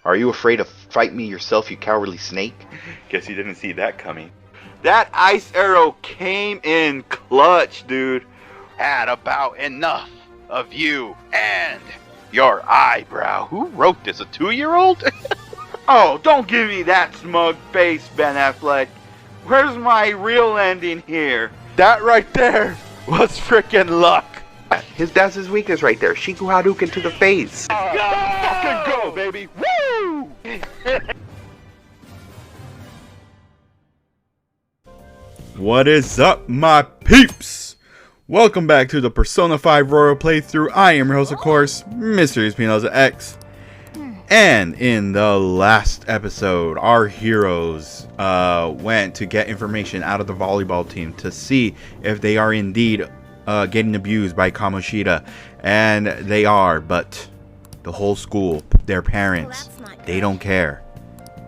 Are you afraid to fight me yourself, you cowardly snake? Guess you didn't see that coming. That ice arrow came in clutch, dude. Had about enough of you and your eyebrow. Who wrote this? A 2-year-old? Oh, don't give me that smug face, Ben Affleck. Where's my real ending here? That right there was frickin' luck. That's his weakness right there. Shiku Hadouken to the face. Fucking go, baby. Woo! What is up, my peeps? Welcome back to the Persona 5 Royal playthrough. I am your host, of course, Mr. ESP. And in the last episode, our heroes went to get information out of the volleyball team to see if they are indeed getting abused by Kamoshida. And they are, but the whole school, their parents, they don't care.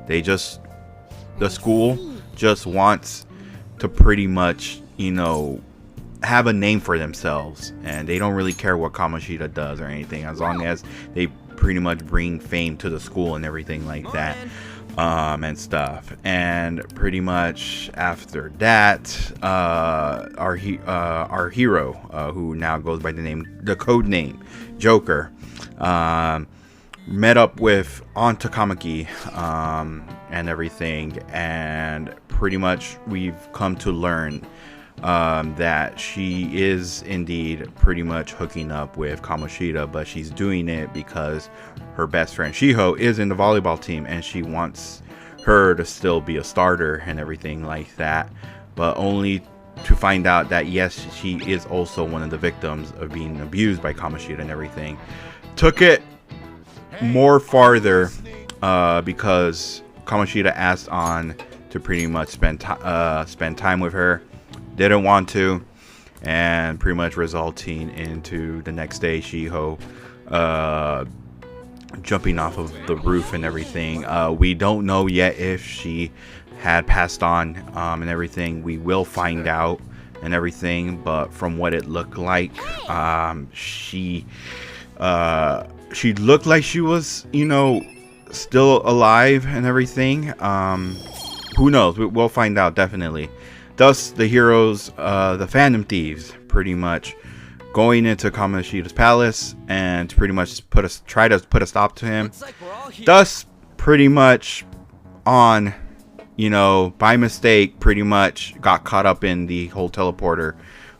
The school just wants to pretty much, have a name for themselves, and they don't really care what Kamoshida does or anything, as long as they pretty much bring fame to the school and everything like that, and stuff. And pretty much after that, our hero, who now goes by the code name Joker, met up with Aunt Takamaki, and everything, and pretty much we've come to learn that she is indeed pretty much hooking up with Kamoshida, but she's doing it because her best friend Shiho is in the volleyball team and she wants her to still be a starter and everything like that, but only to find out that yes, she is also one of the victims of being abused by Kamoshida and everything. Took it more farther because Kamoshida asked on to pretty much spend time with her. Didn't want to, and pretty much resulting into the next day Shiho jumping off of the roof and everything. We don't know yet if she had passed on and everything. We will find out and everything, but from what it looked like, she looked like she was, still alive and everything. Who knows? We'll find out definitely. Thus, the heroes, the Phantom Thieves, pretty much going into Kamoshida's palace and to pretty much try to put a stop to him. Thus, pretty much by mistake, pretty much got caught up in the whole teleporter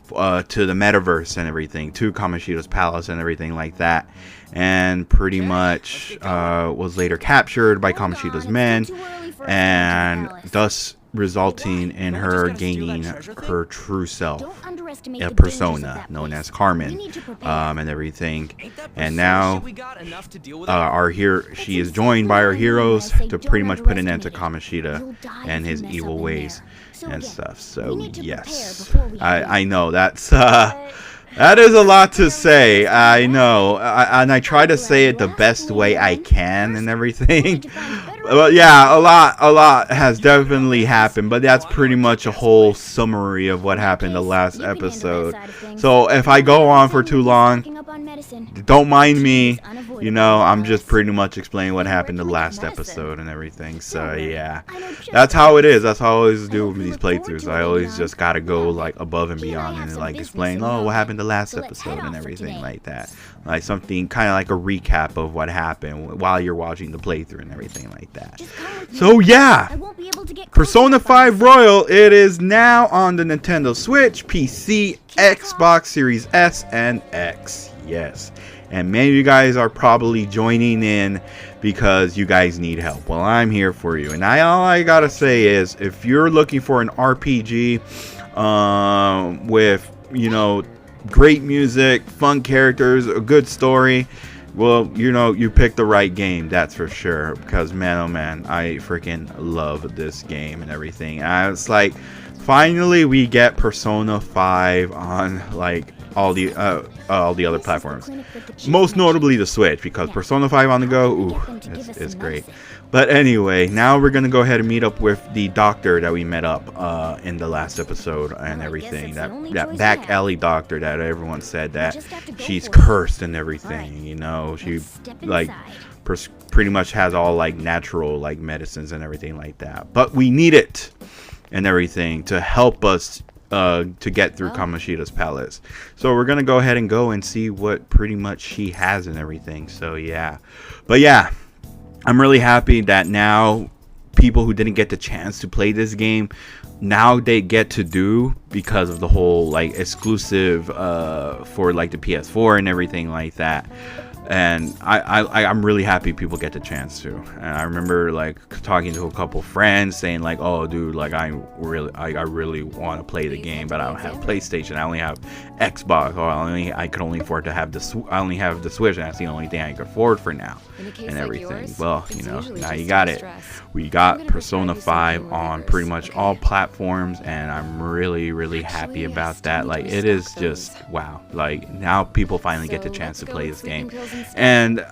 to the metaverse and everything, to Kamoshida's palace and everything like that, and pretty much was later captured by Kamoshida's men, and thus resulting in her gaining her true self, a persona known as Carmen, and everything. And now she is joined by our heroes to pretty much put an end to Kamoshida and his evil ways and stuff. So yes, I know that is a lot to say. I know, and I try to say it the best way I can and everything. But yeah, a lot has definitely happened, but that's pretty much a whole summary of what happened the last episode. So if I go on for too long, don't mind me. I'm just pretty much explaining what happened the last episode and everything. So yeah, that's how it is. That's how I always do with these playthroughs. I always just gotta go like above and beyond and like explain, what happened the last episode and everything like that. Like something kind of like a recap of what happened while you're watching the playthrough and everything like that. So yeah, Persona 5 Royal, it is now on the Nintendo Switch, PC, Xbox Series S and X. Yes, and many of you guys are probably joining in because you guys need help. Well, I'm here for you, and all I gotta say is, if you're looking for an RPG with great music, fun characters, a good story, well, you picked the right game, that's for sure. Because man, oh man, I freaking love this game and everything. And it's like, finally we get Persona 5 on like all the other platforms, most notably the Switch, because Persona 5 on the go, ooh, it's great. But anyway, now we're gonna go ahead and meet up with the doctor that we met up in the last episode and everything. That back alley doctor that everyone said that she's cursed and everything. She like pretty much has all like natural like medicines and everything like that. But we need it and everything to help us to get through Kamoshida's palace. So we're gonna go ahead and go and see what pretty much she has and everything. So yeah, but yeah, I'm really happy that now people who didn't get the chance to play this game, now they get to do, because of the whole like exclusive for like the PS4 and everything like that. And I'm really happy people get the chance to. And I remember like talking to a couple friends saying like, oh dude, like I really want to play the game, but I don't have PlayStation, I only have Xbox, or I could only afford to have I only have the Switch, and that's the only thing I could afford for now and everything. Well, you know, now you got it. We got Persona 5 on pretty much all platforms, and I'm really happy about that. Like, it is just wow. Like, now people finally get the chance to play this game. And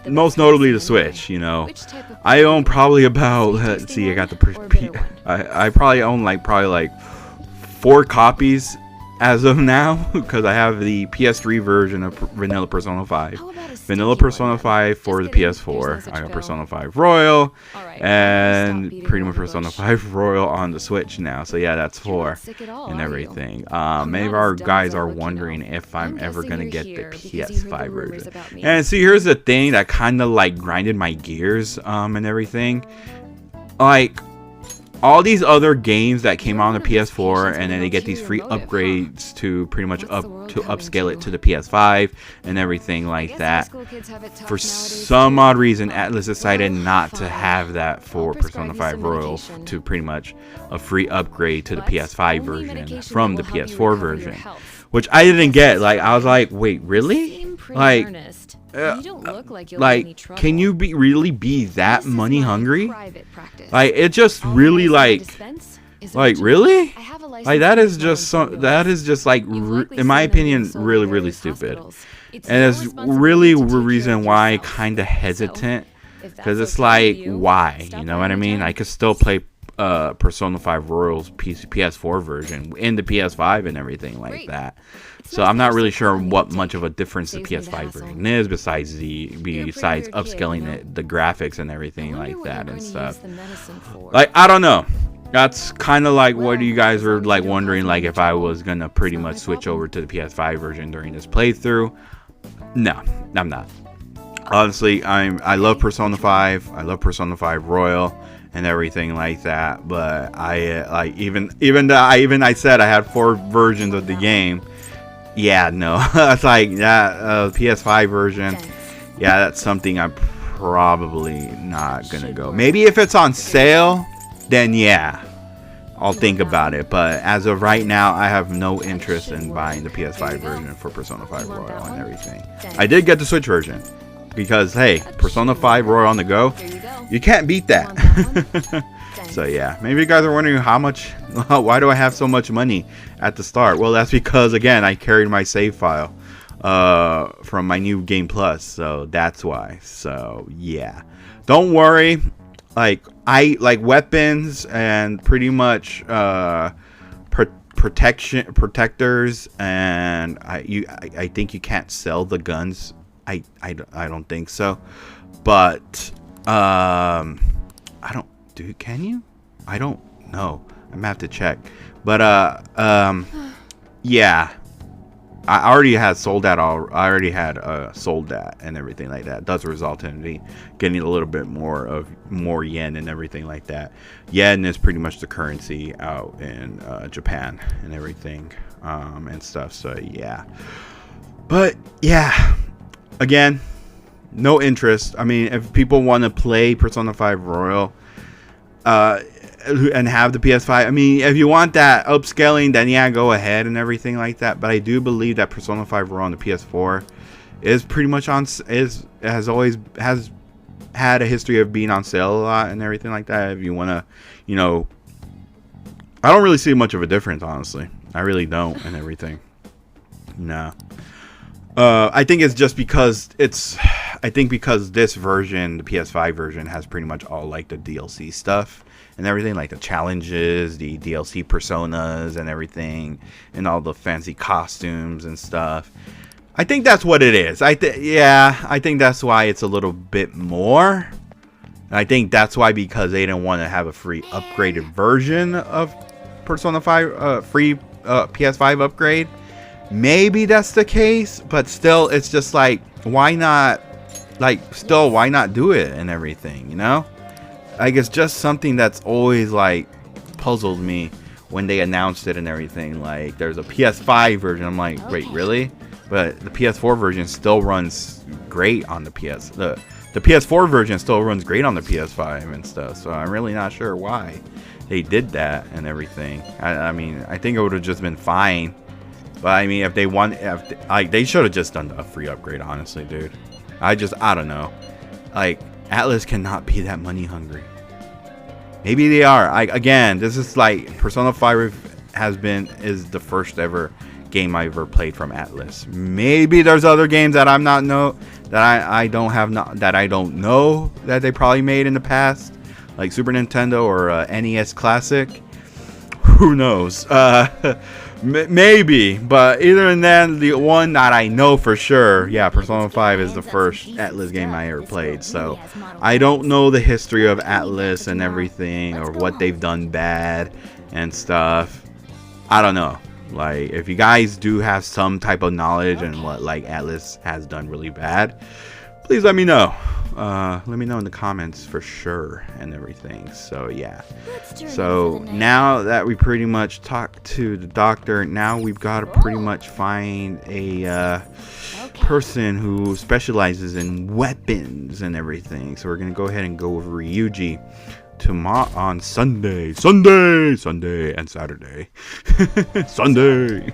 most notably the Switch. You know, I own probably about, let's see, I got the I probably own like 4 copies as of now, because I have the PS3 version of Vanilla Persona 5, Vanilla Persona 5 for the PS4, I got Persona 5 Royal, and pretty much Persona 5 Royal on the Switch now. So yeah, that's 4 and everything. Many of our guys are wondering if I'm ever gonna get the PS5 version. And see, here's the thing that kind of like grinded my gears and everything. Like, all these other games that came out on the PS4, and then they get these free upgrades to pretty much upscale it to the PS5 and everything like that. For some odd reason, Atlas decided not to have that for Persona 5 Royal, to pretty much a free upgrade to the PS5 version from the PS4 version, which I didn't get. Like, I was like, wait, really? Like, you don't look like can you really be that money hungry? Like, it just really like really, like, that is just like in my opinion really stupid. And it's really the reason why I kind of hesitant, because it's like, why, you know what I mean? I could still play Persona 5 Royal's PS4 version in the PS5 and everything like that. So I'm not really sure what much of a difference the PS5 version is, besides upscaling the graphics and everything like that and stuff. Like, I don't know. That's kind of like what you guys were like wondering, like if I was gonna pretty much switch over to the PS5 version during this playthrough. No, I'm not. Honestly, I love Persona 5. I love Persona 5 Royal and everything like that. But I like I said I had 4 versions of the game. Yeah, no, it's like that PS5 version. Yeah, that's something I'm probably not gonna go. Maybe if it's on sale, then yeah, I'll think about it. But as of right now, I have no interest in buying the PS5 version for Persona 5 Royal and everything. I did get the Switch version, because hey, Persona 5 Royal on the go, you can't beat that. So yeah, maybe you guys are wondering why do I have so much money at the start? Well, that's because, again, I carried my save file from my new Game Plus, so that's why. So yeah, don't worry. Like, I like weapons and pretty much protectors, and I think you can't sell the guns. I don't think so, but can you? I don't know. I'm gonna have to check. But yeah, I already had sold that. I already had sold that and everything like that. It does result in me getting a little bit more yen and everything like that. Yen is pretty much the currency out in Japan and everything and stuff. So yeah, but yeah, again, no interest. I mean, if people want to play Persona 5 Royal and have the PS5, I mean, if you want that upscaling, then yeah, go ahead and everything like that. But I do believe that Persona 5 Royal on the PS4 is pretty much has had a history of being on sale a lot and everything like that. If you want to, you know, I don't really see much of a difference, honestly. I really don't and everything. No. I think it's just because because this version, the PS5 version, has pretty much all like the DLC stuff and everything, like the challenges, the DLC personas and everything, and all the fancy costumes and stuff. I think that's what it is. I think that's why it's a little bit more. I think that's why, because they didn't want to have a free upgraded version of Persona 5, free PS5 upgrade. Maybe that's the case, but still, it's just like, why not? Like, still, why not do it and everything? You know, like, it's just something that's always like puzzled me when they announced it and everything. Like, there's a PS5 version. I'm like, wait, really? But the PS4 version still runs great on the the PS4 version still runs great on the PS5 and stuff. So I'm really not sure why they did that and everything. I mean, I think it would have just been fine. But I mean, if they like, they should have just done a free upgrade, honestly, dude. I don't know. Like, Atlus cannot be that money hungry. Maybe they are. Again, this is like, Persona 5 is the first ever game I ever played from Atlus. Maybe there's other games that I don't know that they probably made in the past, like Super Nintendo or NES Classic. Who knows? Maybe, but either than that, the one that I know for sure, yeah, Persona 5 is the first Atlus game I ever played. So I don't know the history of Atlus and everything, or what they've done bad and stuff. I don't know. Like, if you guys do have some type of knowledge and what, like, Atlus has done really bad, please let me know. Let me know in the comments for sure and everything. So yeah, so now that we pretty much talked to the doctor, now we've got to pretty much find a person who specializes in weapons and everything. So we're gonna go ahead and go with Ryuji tomorrow on Sunday and Saturday. Sunday.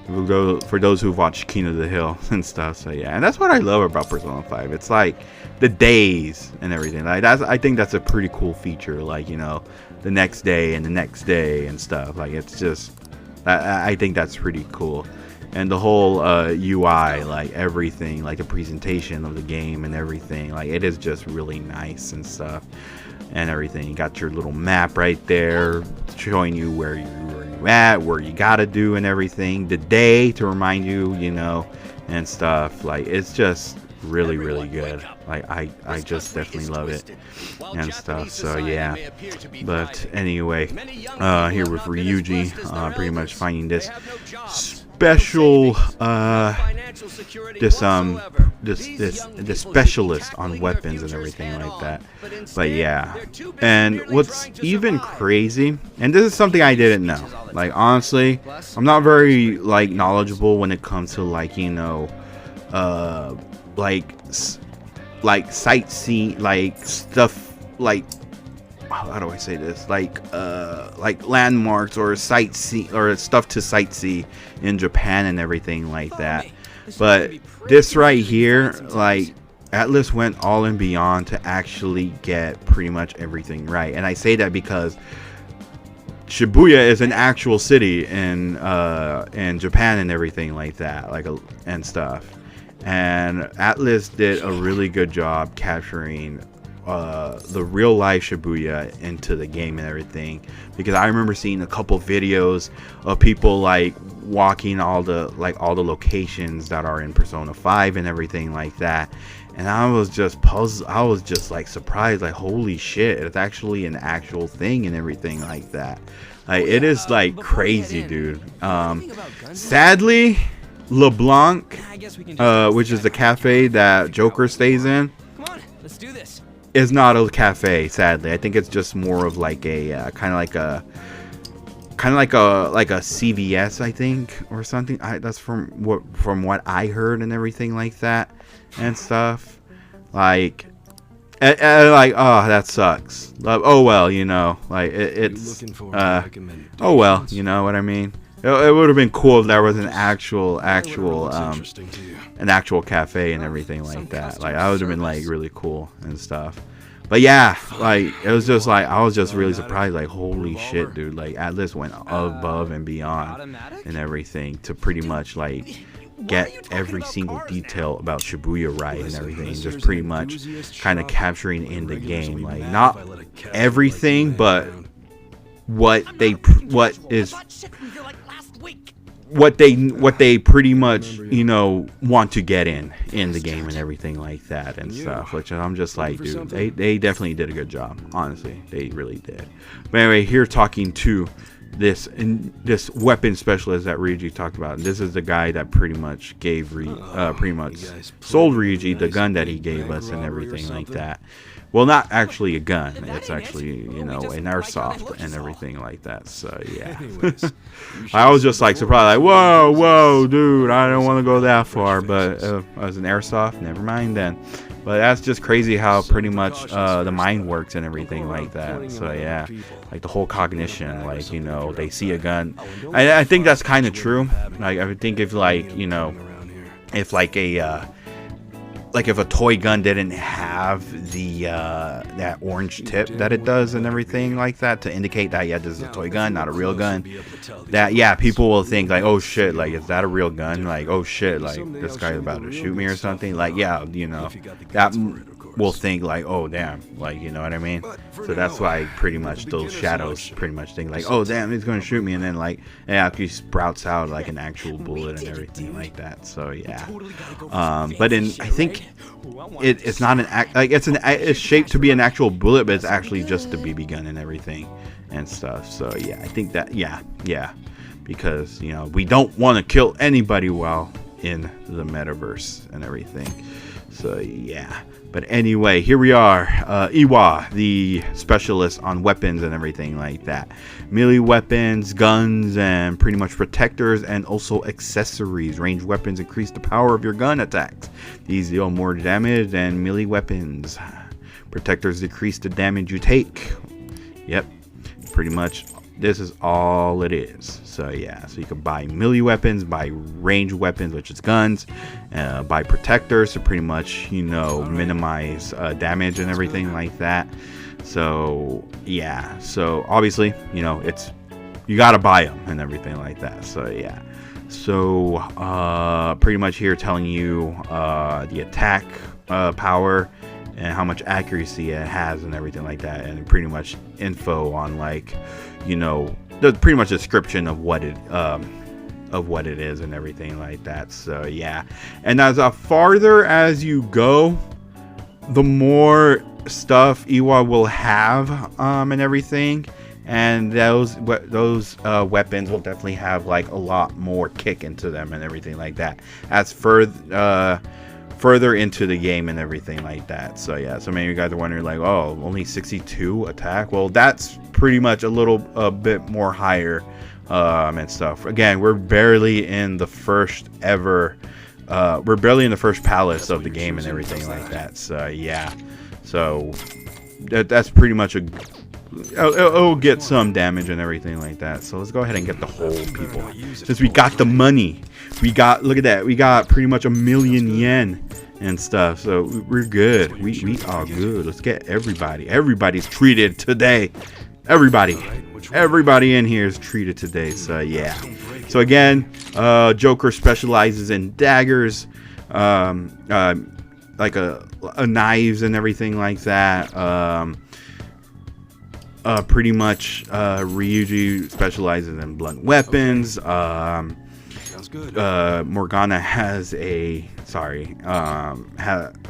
We'll go for those who've watched King of the Hill and stuff. So yeah, and that's what I love about Persona 5. It's like the days and everything. Like, I think that's a pretty cool feature. Like, you know, the next day and the next day and stuff. Like, it's just, I think that's pretty cool. And the whole UI, like everything, like the presentation of the game and everything, like, it is just really nice and stuff and everything. You got your little map right there showing you where you're at, what you gotta do and everything, the day to remind you, you know, and stuff. Like, it's just really good. Like, I just definitely love it and stuff. So yeah, but anyway, here with Ryuji, pretty much finding this special this specialist on weapons and everything like that. But yeah, and what's even crazy, and this is something I didn't know, like, honestly, I'm not very, like, knowledgeable when it comes to, like, you know, like sightseeing, like stuff, like, how do I say this, like landmarks or sightsee or stuff to sightsee in Japan and everything like that. But this right here, like, Atlus went all and beyond to actually get pretty much everything right. And I say that because Shibuya is an actual city in Japan and everything like that, like, and stuff. And Atlus did a really good job capturing the real life Shibuya into the game and everything, because I remember seeing a couple videos of people, like, walking all the locations that are in Persona 5 and everything like that, and I was just puzzled. I was just, like, surprised, like, holy shit, it's actually an actual thing and everything like that. Like, it is, like, crazy, dude. Sadly, LeBlanc, which is the cafe that Joker stays in, Let's do this. is not a cafe, sadly. I think it's just more of like a kind of like a CVS, I think, or something. That's from what I heard and everything like that and stuff. Like, like, oh, that sucks. Oh well, you know, like, it's oh well, you know what I mean. It would have been cool if there was an actual cafe and everything like that. Like, I would have been, like, really cool and stuff. But yeah, like, it was just like, I was just really surprised, like, holy shit, dude. Like, Atlus went above and beyond and everything to pretty much, like, get every single detail about Shibuya right and everything, and just pretty much kind of capturing in the game, like, not everything, but what is what they pretty much, you know, want to get in the game and everything like that and stuff, which I'm just like, dude, they definitely did a good job. Honestly, they really did. But anyway, here talking to this weapon specialist that Ryuji talked about, and this is the guy that pretty much gave sold Ryuji the gun that he gave us and everything like that. Well, not actually a gun. It's actually, you know, an airsoft and everything like that. So, yeah. I was just, like, surprised. Like, whoa, dude. I don't want to go that far. But as an airsoft, never mind then. But that's just crazy how pretty much the mind works and everything like that. So, yeah. Like, the whole cognition. Like, you know, they see a gun. I think that's kind of true. Like, I would think if, like, you know, if, like, if a toy gun didn't have the that orange tip that it does and everything like that to indicate that, yeah, this is a toy gun, not a real gun, that, yeah, people will think like, oh shit, like, is that a real gun? Like, oh shit, like, this guy's about to shoot me or something. Like, yeah, you know, that will think like, oh damn, like, you know what I mean? So that's why pretty much those shadows pretty much think like, oh damn, he's gonna shoot me, and then like, yeah, he sprouts out like an actual bullet and everything like that. So yeah, but I think it's not an act, like, it's shaped to be an actual bullet, but it's actually just a BB gun and everything and stuff. So yeah, I think that, yeah, because, you know, we don't want to kill anybody while in the metaverse and everything. So yeah. But anyway, here we are, Iwa, the specialist on weapons and everything like that. Melee weapons, guns, and pretty much protectors, and also accessories. Ranged weapons increase the power of your gun attacks. These deal more damage than melee weapons. Protectors decrease the damage you take. Yep, pretty much this is all it is. So yeah, so you can buy melee weapons, buy ranged weapons, which is guns, buy protectors to pretty much, you know, minimize damage and everything like that. So yeah, so obviously, you know, you gotta buy them and everything like that. So yeah, so pretty much here telling you the attack power and how much accuracy it has and everything like that, and pretty much info on, like, you know, the pretty much description of what it is and everything like that. So yeah, and as farther as you go, the more stuff Iwa will have and everything, and those weapons will definitely have like a lot more kick into them and everything like that as further into the game and everything like that. So yeah, so many of you guys are wondering like, oh, only 62 attack. Well, that's pretty much a bit more higher and stuff. Again, we're barely in the first palace of the game and everything like that. So yeah, so that's pretty much it'll get some damage and everything like that. So let's go ahead and get the whole people, since we got the money. Look at that, we got pretty much 1,000,000 yen and stuff. So we're good. We are good. Let's get everybody. Everybody's treated today. Everybody in here is treated today. So yeah. So again, Joker specializes in daggers, like knives and everything like that. Pretty much Ryuji specializes in blunt weapons. Morgana has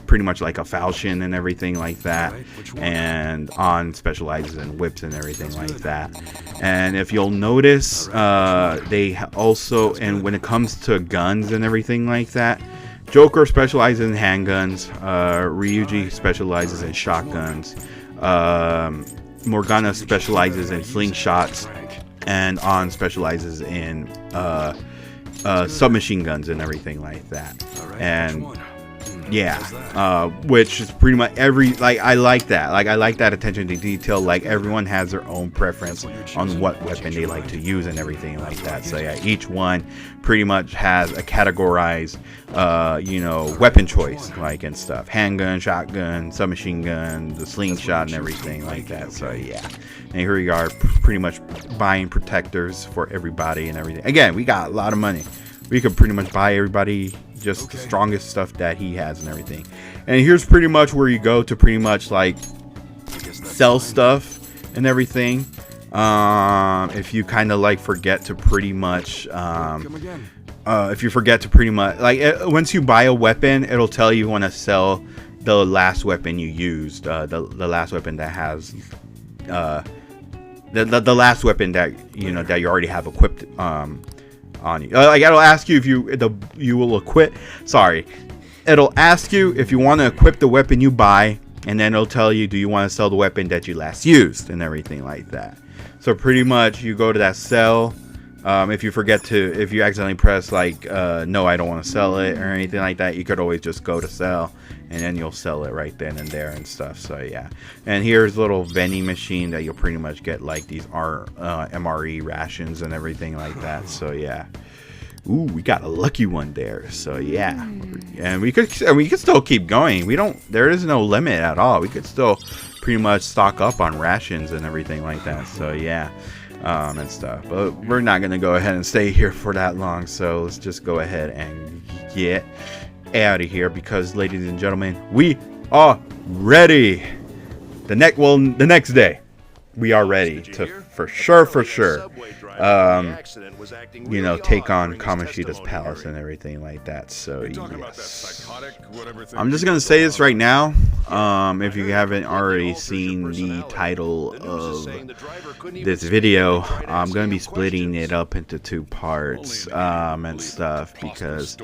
pretty much like a falchion and everything like that, and On specializes in whips and everything like that. And if you'll notice, they also, and when it comes to guns and everything like that, Joker specializes in handguns, Ryuji specializes in shotguns, Morgana specializes in slingshots, and On specializes in submachine guns and everything like that. And yeah, which is pretty much I like that attention to detail. Like, everyone has their own preference on what weapon they like to use and everything like that. So yeah, each one pretty much has a categorized you know, weapon choice, like, and stuff: handgun, shotgun, submachine gun, the slingshot, and everything like that. So yeah, and here we are pretty much buying protectors for everybody and everything. Again, we got a lot of money. We could pretty much buy everybody just the strongest stuff that he has and everything. And here's pretty much where you go to pretty much like sell stuff and everything. If you kind of like forget to pretty much if you forget to pretty much like once you buy a weapon, it'll tell you want to sell the last weapon you used, the last weapon that has the last weapon that that you already have equipped on you. Like it'll ask you if you will equip. Sorry, it'll ask you if you want to equip the weapon you buy, and then it'll tell you, do you want to sell the weapon that you last used and everything like that. So pretty much you go to that sell. If you accidentally press like no, I don't want to sell it or anything like that, you could always just go to sell, and then you'll sell it right then and there and stuff. So yeah, and here's a little vending machine that you'll pretty much get like these MRE rations and everything like that. So yeah, ooh, we got a lucky one there. So yeah, and we could still keep going. There is no limit at all. We could still pretty much stock up on rations and everything like that. So yeah. And stuff, but we're not gonna go ahead and stay here for that long, so let's just go ahead and get out of here, because ladies and gentlemen, we are ready. The next day we are ready to for sure take on Kamoshida's palace and everything like that. So yes, I'm just gonna say this right now. If you haven't already seen the title of this video, I'm gonna be splitting it up into 2 parts and stuff, because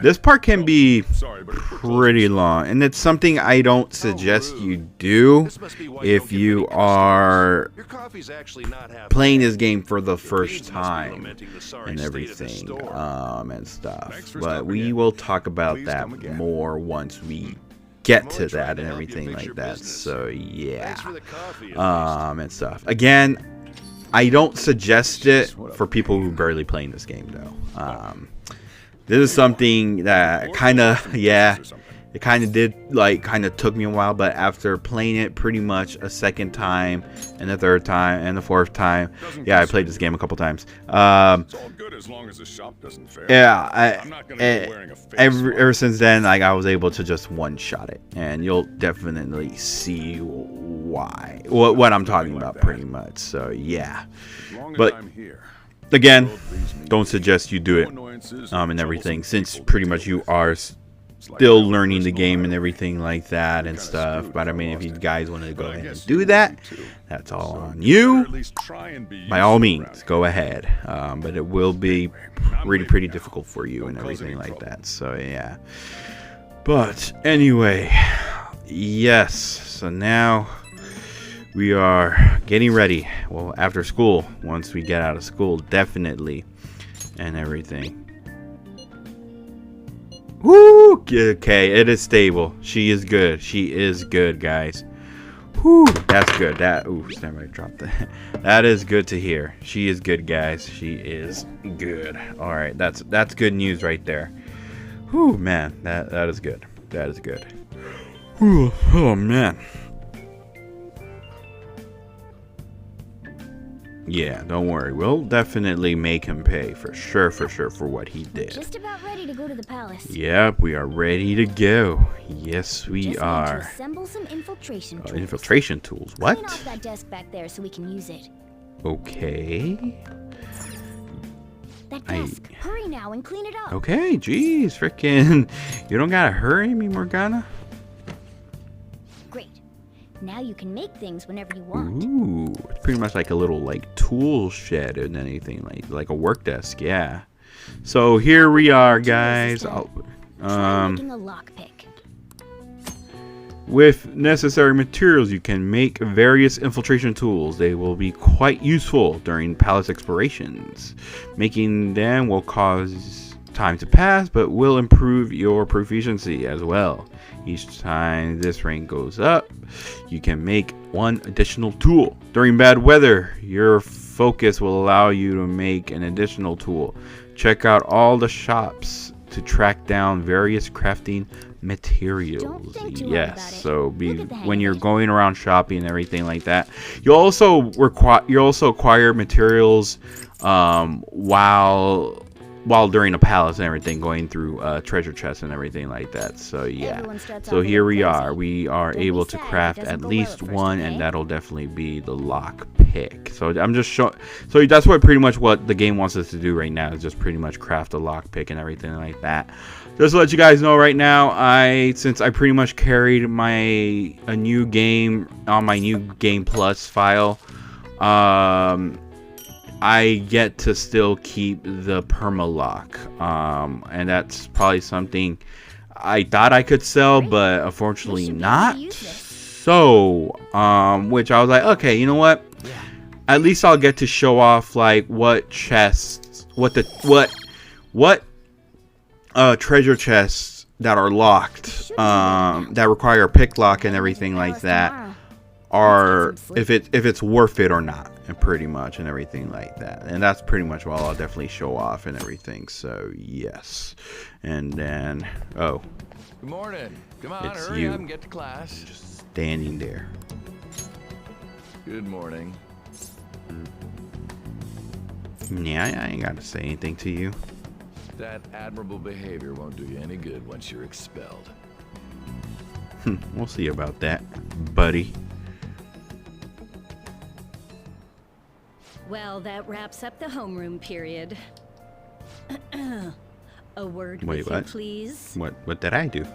this part can be pretty long, and it's something I don't suggest you do if you are playing this game for the first time and everything and stuff. But we will talk about that more once we get to that and everything like that. So yeah, and stuff. Again, I don't suggest it for people who barely playing this game though. This is something that kind of took me a while, but after playing it pretty much a second time and the third time and the fourth time, yeah, I played this game a couple times. It's all good as long as the shop doesn't fail. Yeah, I'm not gonna be wearing a face ever since then, like, I was able to just one-shot it, and you'll definitely see why what I'm talking about pretty much. So yeah, but again, don't suggest you do it and everything, since pretty much you are still learning the game and everything like that and stuff. But I mean, if you guys want to go ahead and do that, that's all on you. By all means, go ahead. But it will be pretty difficult for you and everything like that. So yeah. But anyway, yes. So now we are getting ready. Well, after school, once we get out of school, definitely, and everything. Woo! Okay, it is stable. She is good. She is good, guys. Whoo! That's good. Somebody dropped that. That is good to hear. She is good, guys. She is good. All right, that's good news right there. Whoo, man, that is good. That is good. Whew, oh man. Yeah, don't worry. We'll definitely make him pay for sure for what he did. Just about ready to go to the palace. Yep, we are ready to go. Yes, we are. Just assemble some infiltration tools. Infiltration tools. What? Clean off that desk back there so we can use it. Okay. That desk. Hurry now and clean it up. Okay, jeez, frickin'. You don't gotta hurry me, Morgana. Great. Now you can make things whenever you want. Ooh, it's pretty much like a little tool shed and anything, like a work desk, yeah. So here we are, guys. Try making a lockpick. With necessary materials, you can make various infiltration tools. They will be quite useful during palace explorations. Making them will cause time to pass, but will improve your proficiency as well. Each time this rank goes up, you can make one additional tool. During bad weather, your focus will allow you to make an additional tool. Check out all the shops to track down various crafting materials. Yes, so when you're going around shopping and everything like that, you also acquire materials while during a palace and everything, going through treasure chests and everything like that. So yeah, so here we are able to craft at least one, and that'll definitely be the lock pick. So I'm just showing. So that's what pretty much what the game wants us to do right now is just pretty much craft a lock pick and everything like that. Just to let you guys know right now, since I pretty much carried a new game on my new Game Plus file, I get to still keep the permalock, and that's probably something I thought I could sell, but unfortunately not. So, which I was like, okay, you know what? At least I'll get to show off like what chests, what treasure chests that are locked, that require a pick lock and everything like that, are if it's worth it or not, and pretty much and everything like that. And that's pretty much what I'll definitely show off and everything. So yes, and then good morning. Come on, it's hurry you up and get to class. just standing there. Good morning. Yeah, I ain't got to say anything to you. That admirable behavior won't do you any good once you're expelled. We'll see about that, buddy. Well, that wraps up the homeroom period. A word Wait, with what? you, please. What did I do?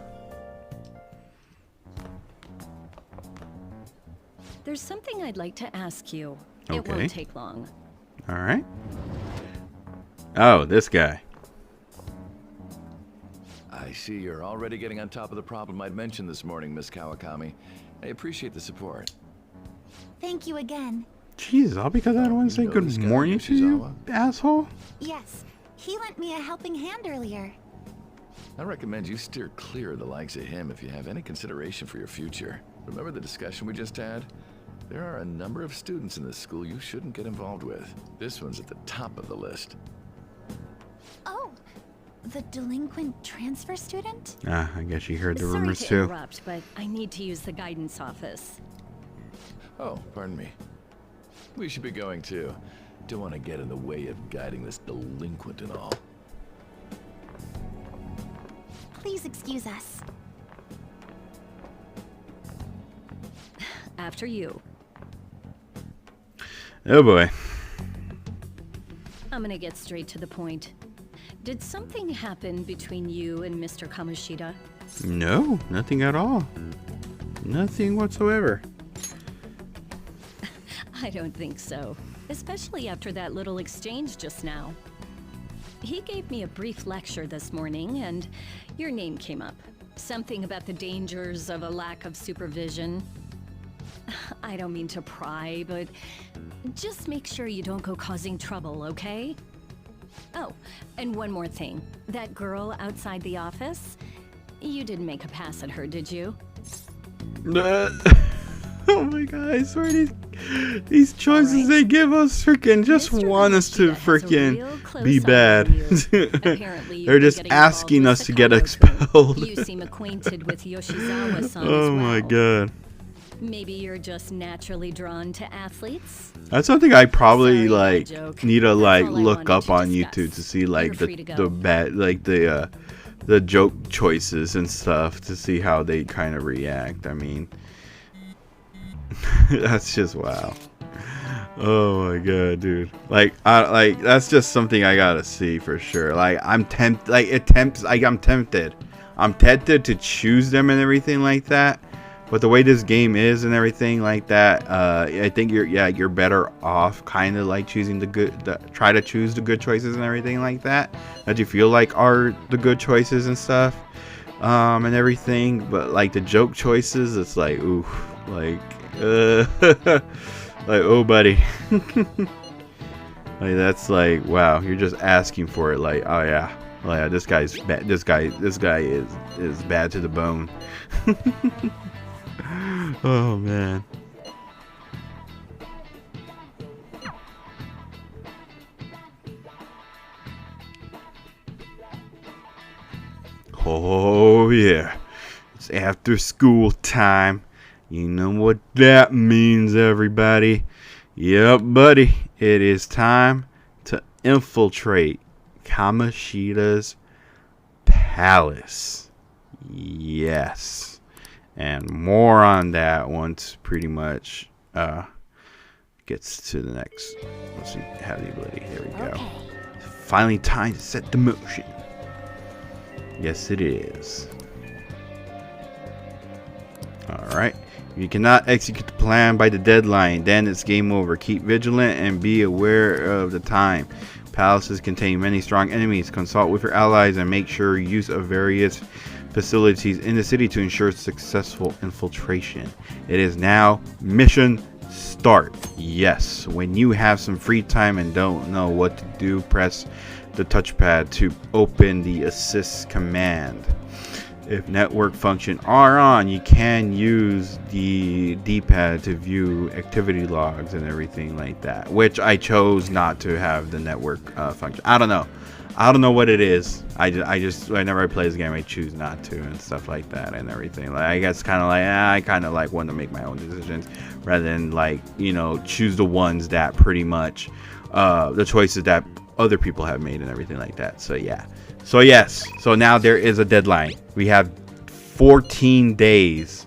There's something I'd like to ask you. It Okay. won't take long. All right. Oh, this guy. I see you're already getting on top of the problem I'd mentioned this morning, Miss Kawakami. I appreciate the support. Thank you again. Jesus, all because I don't want to say You know good this guy, morning to you, Yoshizawa? asshole. Yes, he lent me a helping hand earlier. I recommend you steer clear of the likes of him if you have any consideration for your future. Remember the discussion we just had? There are a number of students in this school you shouldn't get involved with. This one's at the top of the list. Oh, the delinquent transfer student? Ah, I guess you heard the Sorry rumors to too. interrupt, but I need to use the guidance office. Oh, pardon me. We should be going too. Don't want to get in the way of guiding this delinquent and all. Please excuse us. After you. Oh boy. I'm gonna get straight to the point. Did something happen between you and Mr. Kamoshida? No, nothing at all. Nothing whatsoever. I don't think so. Especially after that little exchange just now. He gave me a brief lecture this morning, and your name came up. Something about the dangers of a lack of supervision. I don't mean to pry, but just make sure you don't go causing trouble, okay? Oh, and one more thing. That girl outside the office? You didn't make a pass at her, did you? Oh my god, I swear these choices Alright. they give us freaking just Mr. want us to Kamoshida has a real freaking close be eye bad. on you. Apparently you've They're been just getting asking involved us with to the get Collab expelled. Group. You seem acquainted with Yoshizawa-san Oh as well. my god. Maybe you're just naturally drawn to athletes? That's something I probably Sorry, no like joke. need to That's like all I look wanted up to on discuss. YouTube to see like You're free to the go. bad like the joke choices and stuff to see how they kind of react. I mean, that's just wow. Oh my god, dude. Like that's just something I gotta see for sure. Like I'm tempted. Like I'm tempted. I'm tempted to choose them and everything like that. But the way this game is and everything like that, I think you're better off kind of like choosing try to choose the good choices and everything like that you feel like are the good choices and stuff, and everything. But like the joke choices, it's like oof, like like oh buddy, like that's like wow, you're just asking for it. Like oh yeah, this guy's bad. This guy is bad to the bone. Oh man. Oh yeah. It's after school time. You know what that means, everybody. Yep, buddy. It is time to infiltrate Kamoshida's palace. Yes. And more on that once pretty much gets to the next. Let's see, have the ability. There we go. Okay. Finally, time to set the motion. Yes, it is. All right. If you cannot execute the plan by the deadline, then it's game over. Keep vigilant and be aware of the time. Palaces contain many strong enemies. Consult with your allies and make sure use of various facilities in the city to ensure successful infiltration. It is now mission start. Yes, when you have some free time and don't know what to do, press the touchpad to open the assist command. If network function are on, you can use the D-pad to view activity logs and everything like that, which I chose not to have the network function. I don't know what it is. I just whenever I play this game, I choose not to and stuff like that and everything. Like, I guess kind of like I kind of like want to make my own decisions rather than, like, you know, choose the ones that pretty much the choices that other people have made and everything like that. So yeah. So yes, so now there is a deadline. We have 14 days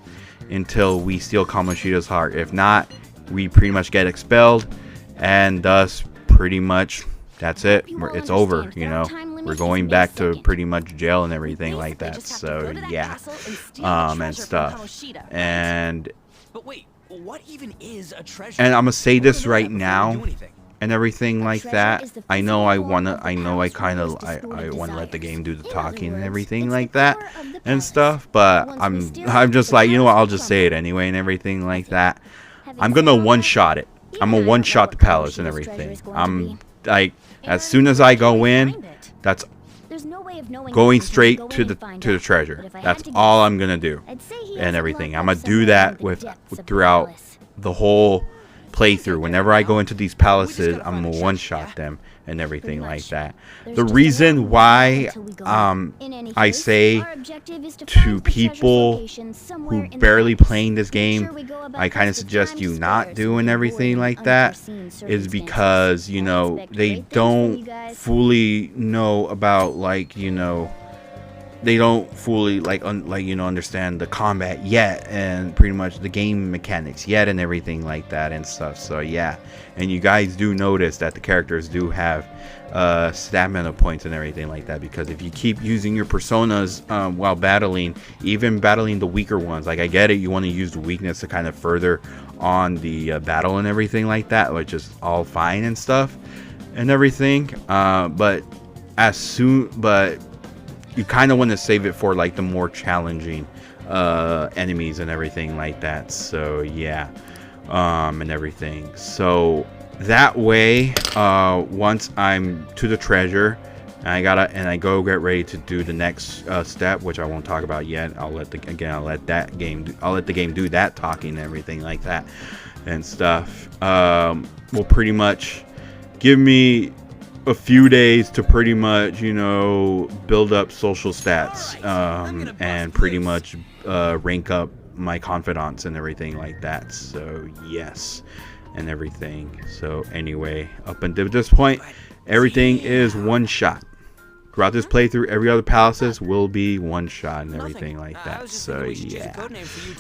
until we steal Kamoshida's heart. If not, we pretty much get expelled, and thus pretty much that's it. It's over, you know. We're going back to pretty much jail and everything like that. So yeah, and stuff. And but wait, what even is a treasure? and I'm gonna say this right now. And everything like that. I know I wanna let the game do the talking and everything like that and stuff, but I'm just like, you know what, I'll just say it anyway and everything like that. I'm gonna one-shot it. I'm gonna one-shot the palace and everything. I'm like, as soon as I go in, that's going straight to the treasure. That's all I'm gonna do and everything. I'm gonna do that throughout the whole playthrough. Whenever I go into these palaces, I'm gonna one-shot them and everything like that. The reason why I say to people who barely playing this game, I kind of suggest you not do and everything like that, is because, you know, they don't fully know about, like, you know, they don't fully understand the combat yet and pretty much the game mechanics yet and everything like that and stuff. So yeah, and you guys do notice that the characters do have stamina points and everything like that, because if you keep using your personas while battling, even battling the weaker ones, like, I get it, you want to use the weakness to kind of further on the battle and everything like that, which is all fine and stuff and everything, but you kind of want to save it for, like, the more challenging enemies and everything like that. So yeah, and everything. So that way, once I'm to the treasure, and I go get ready to do the next step, which I won't talk about yet. I'll let the game do that talking and everything like that and stuff. Will pretty much give me a few days to pretty much, you know, build up social stats, and pretty much rank up my confidants and everything like that. So yes, and everything. So anyway, up until this point, everything is one shot. Throughout this playthrough, every other palaces will be one shot and everything like that. So yeah,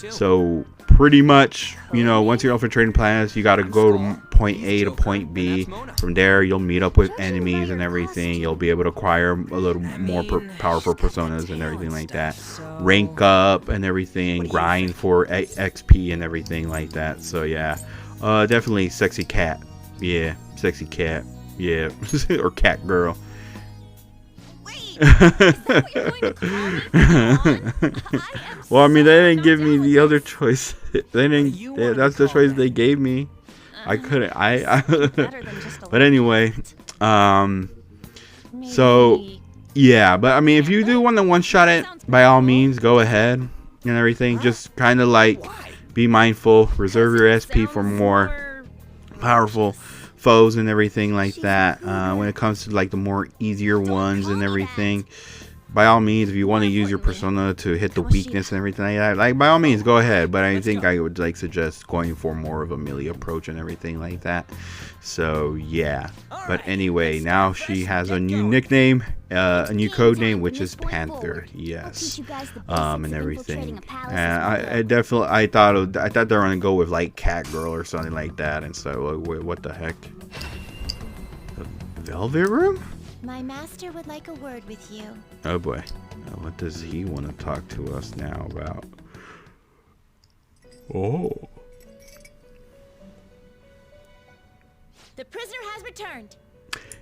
so pretty much, you know, once you're infiltrating planets, you got to go to point A to point B. From there, you'll meet up with enemies and everything. You'll be able to acquire a little more powerful personas and everything like that. Rank up and everything. Grind for XP and everything like that. So yeah, definitely sexy cat. Yeah, sexy cat. Yeah, or cat girl. Well, I mean, they didn't give me the other choice. That's the choice they gave me. I couldn't. But anyway, so yeah. But I mean, if you do want to one-shot it, by all means, go ahead and everything. Just kind of like be mindful. Reserve your SP for more powerful foes and everything like that. When it comes to, like, the more easier ones and everything, by all means, if you want to use your persona to hit the weakness and everything like that, like by all means, go ahead. But I think I would like suggest going for more of a melee approach and everything like that. So yeah. But anyway, now she has a new nickname, a new code name, which is Panther. Yes, and everything. And I definitely I thought they were gonna go with like Cat Girl or something like that. And so what the heck? The Velvet Room? My master would like a word with you. Oh boy. What does he want to talk to us now about? Oh. The prisoner has returned.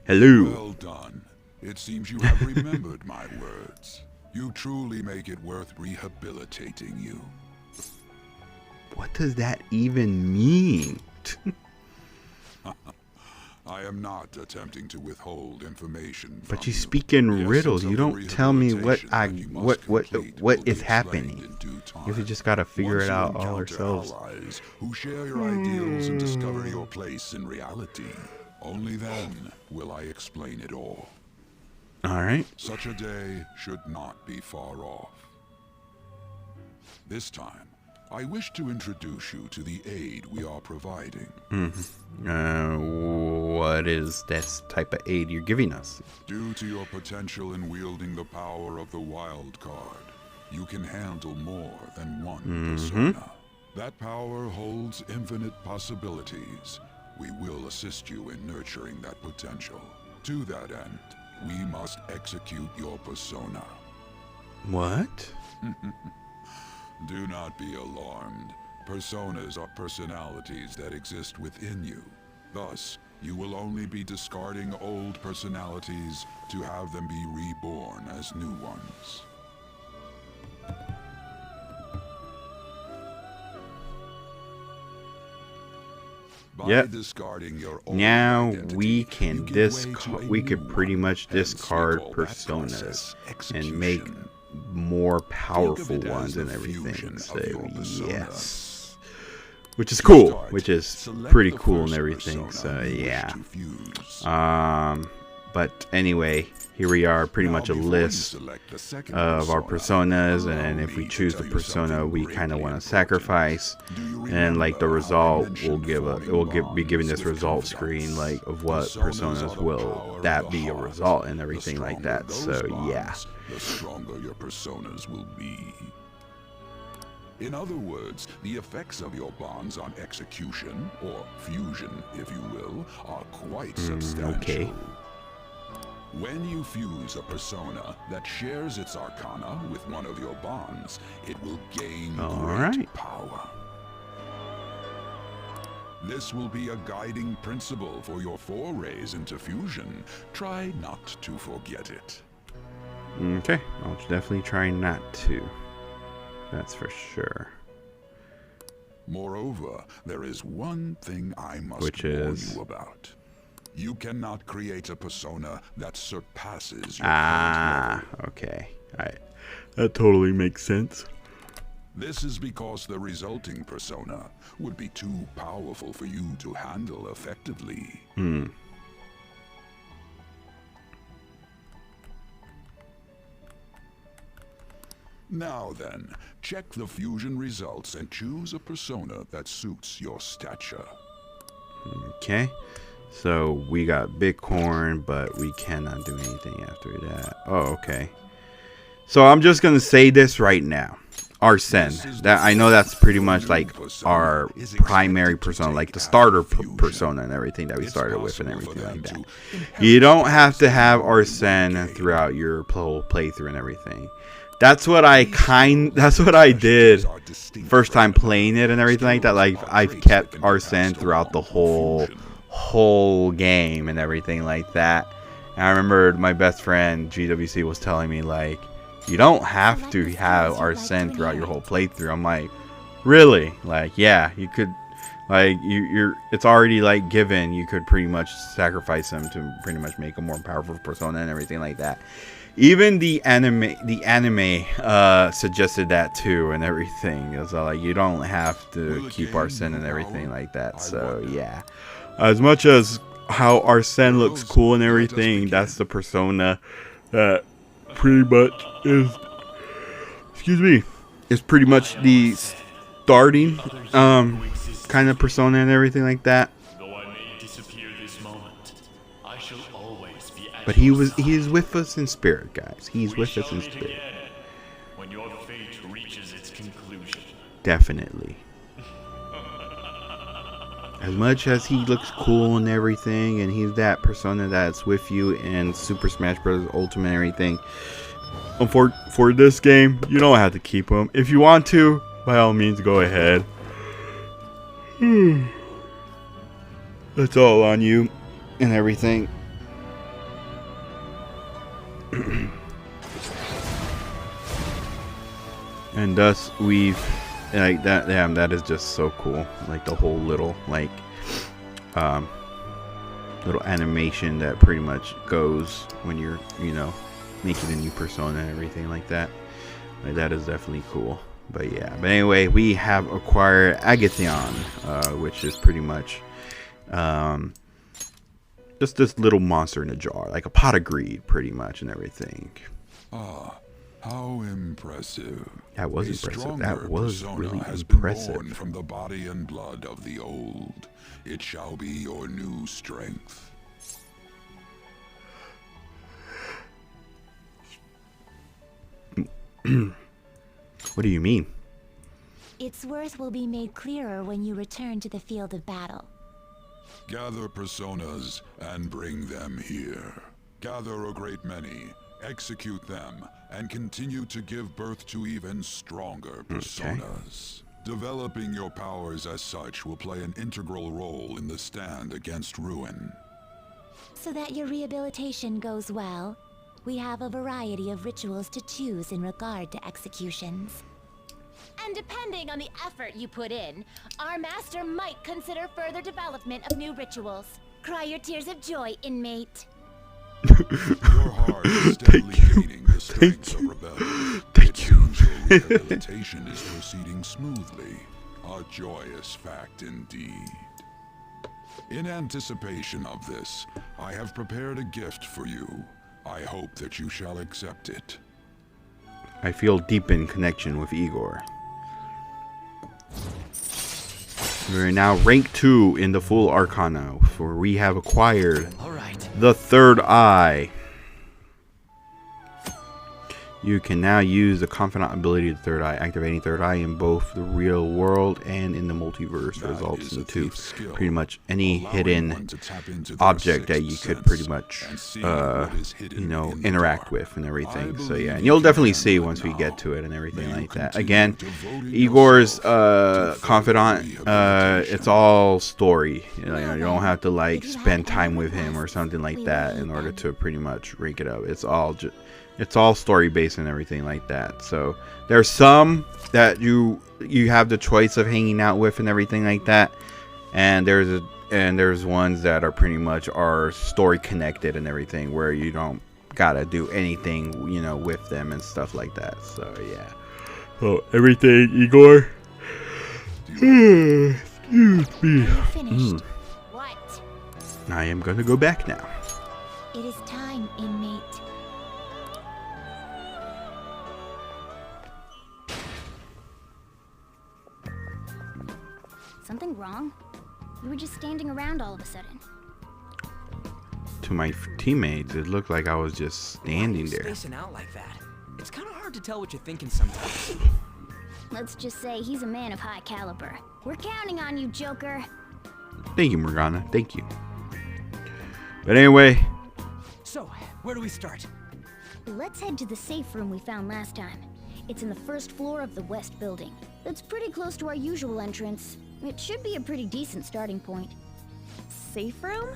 Hello. Well done. It seems you have remembered my words. You truly make it worth rehabilitating you. What does that even mean? I am not attempting to withhold information. But you speak in riddles. You don't tell me what is happening. We just gotta figure it out all ourselves. Allies who share your ideals and discover your place in reality. Only then will I explain it all. All right. Such a day should not be far off. This time, I wish to introduce you to the aid we are providing. What is this type of aid you're giving us? Due to your potential in wielding the power of the wild card, you can handle more than one persona. That power holds infinite possibilities. We will assist you in nurturing that potential. To that end, we must execute your persona. What? Do not be alarmed. Personas are personalities that exist within you. Thus, you will only be discarding old personalities to have them be reborn as new ones. By discarding your old now identity, we can you discard. We could pretty much discard personas and make more powerful ones and everything. So yes, which is cool, which is pretty cool and everything. So yeah. But anyway, here we are, pretty much a list of our personas, and if we choose the persona we kind of want to sacrifice, and like the result will be giving this result screen like of what personas will that be a result and everything like that. So yeah. The stronger your personas will be. In other words, the effects of your bonds on execution, or fusion, if you will, are quite substantial. Okay. When you fuse a persona that shares its arcana with one of your bonds, it will gain great power. This will be a guiding principle for your forays into fusion. Try not to forget it. Okay, I'll definitely try not to. That's for sure. Moreover, there is one thing I must warn you about. You cannot create a persona that surpasses your current level. Okay. That totally makes sense. This is because the resulting persona would be too powerful for you to handle effectively. Now then, check the fusion results and choose a persona that suits your stature. Okay. So we got Bitcoin, but we cannot do anything after that. Oh, okay. So I'm just gonna say this right now. Arsene. That I know that's pretty much like our primary persona, like the starter persona and everything that we started with and everything like that. You don't have to have Arsene throughout your whole playthrough and everything. That's what I did first time playing it and everything like that. Like I've kept Arsene throughout the whole game and everything like that. And I remember my best friend GWC was telling me like, you don't have to have Arsene throughout your whole playthrough. I'm like, really? Like, yeah, you could, like, it's already like given. You could pretty much sacrifice him to pretty much make a more powerful persona and everything like that. Even the anime suggested that too and everything. It's like you don't have to keep Arsene and everything like that. So yeah, as much as how Arsene looks cool and everything, that's the persona that pretty much is, excuse me, is pretty much the starting kind of persona and everything like that. But he is with us in spirit, guys. He's with us in spirit. When your fate reaches its conclusion. Definitely. As much as he looks cool and everything, and he's that persona that's with you in Super Smash Bros. Ultimate and everything, for this game, you don't have to keep him. If you want to, by all means, go ahead. That's all on you and everything. And thus we've like that. Damn, that is just so cool. Like the whole little like little animation that pretty much goes when you're, you know, making a new persona and everything like that. Like that is definitely cool. But yeah, but anyway, we have acquired Agathon, which is pretty much just this little monster in a jar, like a pot of greed, pretty much, and everything. Ah, how impressive! That was impressive. That was really has impressive. Been born from the body and blood of the old. It shall be your new strength. What do you mean? Its worth will be made clearer when you return to the field of battle. Gather personas and bring them here. Gather a great many, execute them, and continue to give birth to even stronger personas. Developing your powers as such will play an integral role in the stand against ruin. So that your rehabilitation goes well, we have a variety of rituals to choose in regard to executions. And depending on the effort you put in, our master might consider further development of new rituals. Cry your tears of joy, inmate. Your heart is steadily gaining the strength of rebellion. Thank you. Your rehabilitation is proceeding smoothly. A joyous fact indeed. In anticipation of this, I have prepared a gift for you. I hope that you shall accept it. I feel deep in connection with Igor. We're now rank 2 in the full Arcana, for we have acquired the third eye. You can now use the confidant ability of the third eye, activating third eye in both the real world and in the multiverse. Results into pretty much any hidden object that you could pretty much, you know, interact with and everything. So yeah, and you'll definitely see once we get to it and everything like that. Again, Igor's confidant, it's all story. You know, you don't have to like spend time with him or something like that in order to pretty much rank it up. It's all story based and everything like that. So there's some that you have the choice of hanging out with and everything like that, and there's ones that are pretty much are story connected and everything, where you don't gotta do anything, you know, with them and stuff like that. So yeah. So everything, Igor. Excuse me. What? I am gonna go back now. It is time, inmate. Something wrong? You were just standing around all of a sudden. To my teammates, it looked like I was just standing there. Spacing out like that. It's kind of hard to tell what you're thinking sometimes. Let's just say he's a man of high caliber. We're counting on you, Joker. Thank you, Morgana. Thank you. But anyway. So, where do we start? Let's head to the safe room we found last time. It's in the first floor of the west building. It's pretty close to our usual entrance. It should be a pretty decent starting point. Safe room?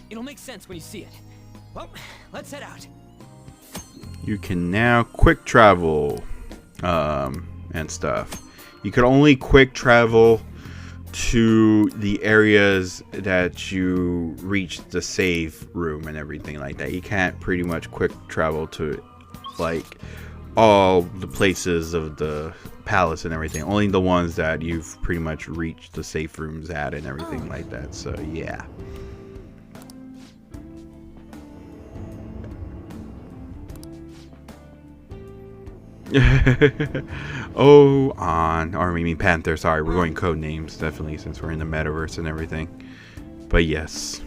It'll make sense when you see it. Well, let's head out. You can now quick travel and stuff. You can only quick travel to the areas that you reach the save room and everything like that. You can't pretty much quick travel to like all the places of the palace and everything. Only the ones that you've pretty much reached the safe rooms at and everything like that. So yeah. Oh, or I mean Panther. Sorry, we're going code names definitely since we're in the metaverse and everything. But yes,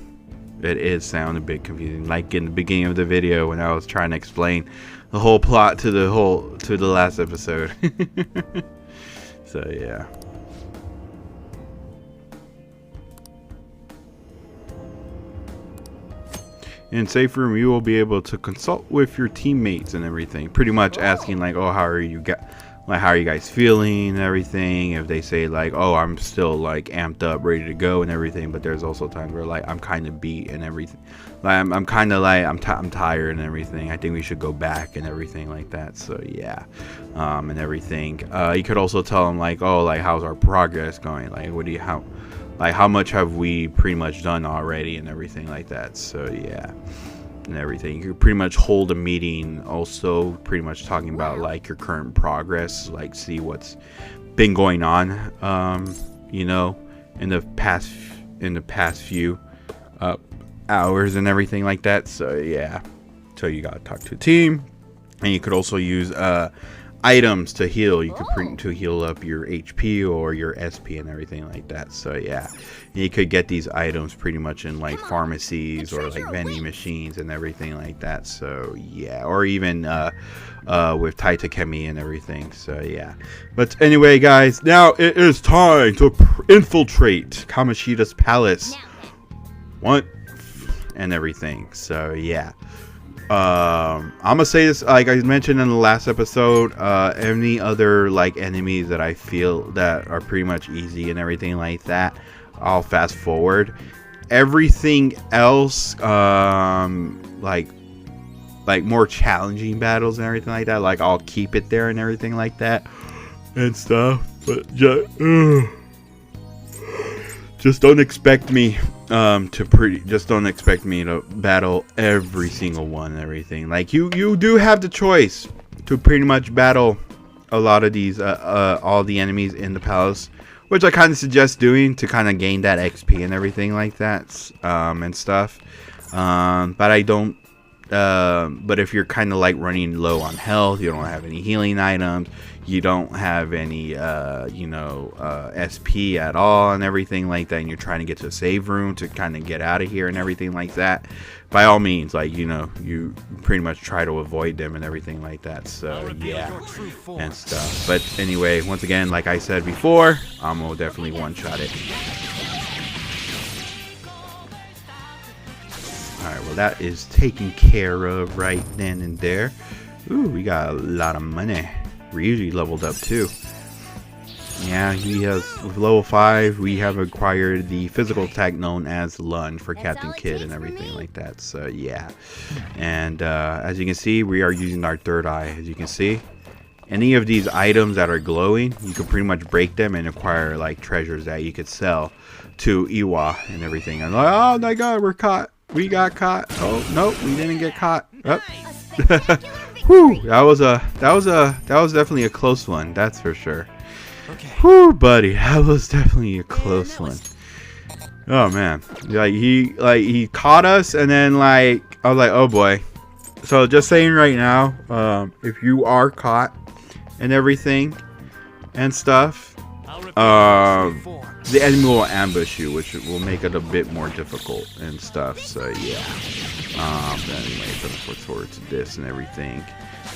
it is sound a bit confusing. Like in the beginning of the video when I was trying to explain the whole plot to the last episode. So yeah. In safe room, you will be able to consult with your teammates and everything. Pretty much asking like, oh, how are you guys feeling and everything. If they say like, oh, I'm still like amped up, ready to go and everything. But there's also times where like I'm kind of beat and everything. Like I'm kind of like I'm tired and everything. I think we should go back and everything like that. So yeah, and everything. You could also tell them like, oh, like how's our progress going? Like how much have we pretty much done already and everything like that. So yeah, and everything. You could pretty much hold a meeting also pretty much talking about like your current progress, like see what's been going on you know, in the past few hours and everything like that. So yeah, so you gotta talk to a team, and you could also use items to heal. You could to heal up your HP or your SP and everything like that. So yeah, you could get these items pretty much in like pharmacies or like vending machines and everything like that. So yeah, or even with Taitakemi and everything. So yeah, but anyway guys, now it is time to infiltrate Kamoshida's palace. What? And everything. So yeah, I'm gonna say this like I mentioned in the last episode. Any other like enemies that I feel that are pretty much easy and everything like that, I'll fast forward. Everything else, like more challenging battles and everything like that, like I'll keep it there and everything like that and stuff. But just don't expect me just don't expect me to battle every single one and everything. Like you do have the choice to pretty much battle a lot of these all the enemies in the palace, which I kind of suggest doing to kind of gain that XP and everything like that and stuff. But I don't but if you're kind of like running low on health, you don't have any healing items, you don't have any SP at all and everything like that, and you're trying to get to a save room to kind of get out of here and everything like that, by all means, like, you know, you pretty much try to avoid them and everything like that. So yeah, and stuff. But anyway, once again, like I said before, I'm gonna definitely one-shot it. Alright, well that is taken care of right then and there. Ooh, we got a lot of money. Ryuji leveled up too. Yeah, he has, with level 5, we have acquired the physical attack known as Lunge for Captain Kid and everything like that. So yeah, and as you can see, we are using our third eye. As you can see, any of these items that are glowing, you can pretty much break them and acquire like treasures that you could sell to Iwa and everything. And like, oh my god, we're caught. We got caught. Oh nope, we didn't get caught. Oh. Whew, that was definitely a close one, that's for sure. Okay. Whew, buddy, that was definitely a close one. Oh man, like he caught us, and then like I was like, oh boy. So just saying right now, if you are caught and everything and stuff, the enemy will ambush you, which will make it a bit more difficult and stuff. So yeah. Anyway, so let's look forward to this and everything.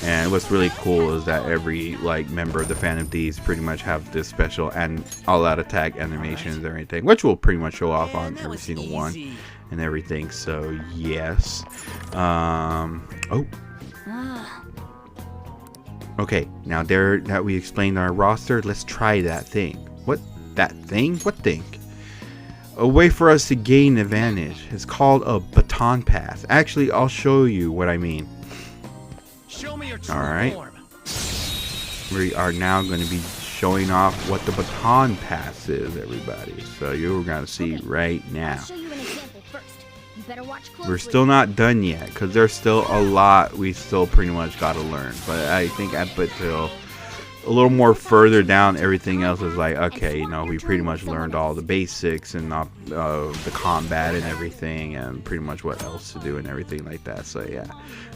And what's really cool is that every like member of the Phantom Thieves pretty much have this special and all-out attack animations and everything, which will pretty much show off on every single one and everything. So yes. Okay, now there that we explained our roster, let's try that thing. What? That thing? What thing? A way for us to gain advantage. It's called a baton pass. Actually, I'll show you what I mean. Show me your true Alright. form. We are now going to be showing off what the baton pass is, everybody. So you're going to see right now. I'll show you an example first. You better watch closely. We're still not done yet, because there's still a lot we still pretty much got to learn. But I think up until a little more further down, everything else is like, okay, you know, we pretty much learned all the basics and the combat and everything, and pretty much what else to do and everything like that. So yeah,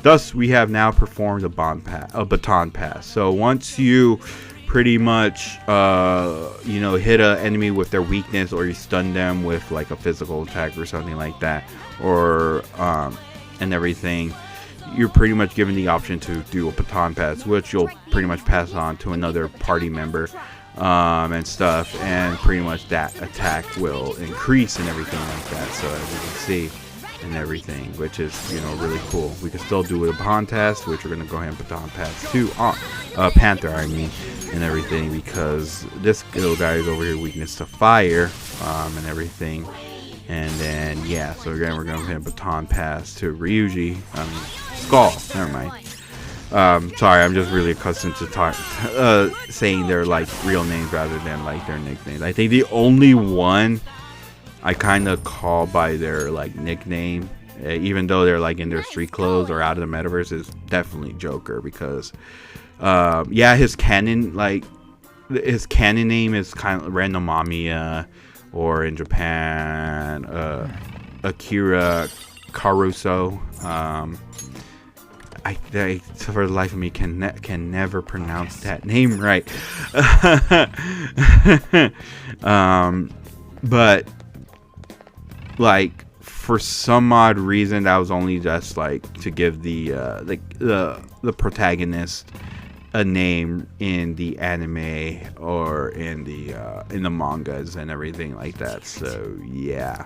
thus we have now performed a baton pass. So once you pretty much you know, hit an enemy with their weakness, or you stun them with like a physical attack or something like that, or and everything, you're pretty much given the option to do a baton pass, which you'll pretty much pass on to another party member and stuff, and pretty much that attack will increase and everything like that. So as you can see and everything, which is, you know, really cool. We can still do a baton pass, which we're gonna go ahead and baton pass to Panther, I mean, and everything, because this little guy is over here weakness to fire and everything. And then yeah, so again we're gonna hit a baton pass to Ryuji, Skull, never mind. Sorry, I'm just really accustomed to saying their like real names rather than like their nicknames. I think the only one I kind of call by their like nickname, even though they're like in their street clothes or out of the metaverse, is definitely Joker, because yeah, his canon name is kind of Random Mamiya, or in Japan, Akira Caruso. I for the life of me can never pronounce that name right. But like for some odd reason, that was only just like to give the protagonist a name in the anime or in the mangas and everything like that. So yeah,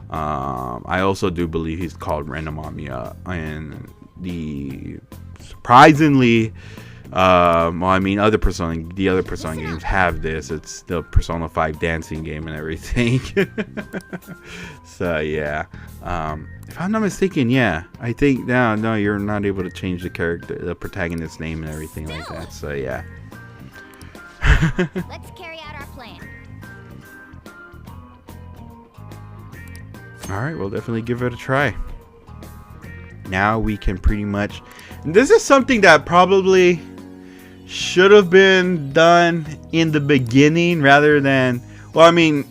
I also do believe he's called Random Mamiya, and the surprisingly, well, I mean, the other Persona games have this. It's the Persona 5 dancing game and everything. So yeah, if I'm not mistaken, yeah, I think no, you're not able to change the protagonist's name and everything like that. So yeah. Let's carry out our plan. All right, we'll definitely give it a try. Now we can pretty much. This is something that probably should have been done in the beginning rather than. Well, I mean,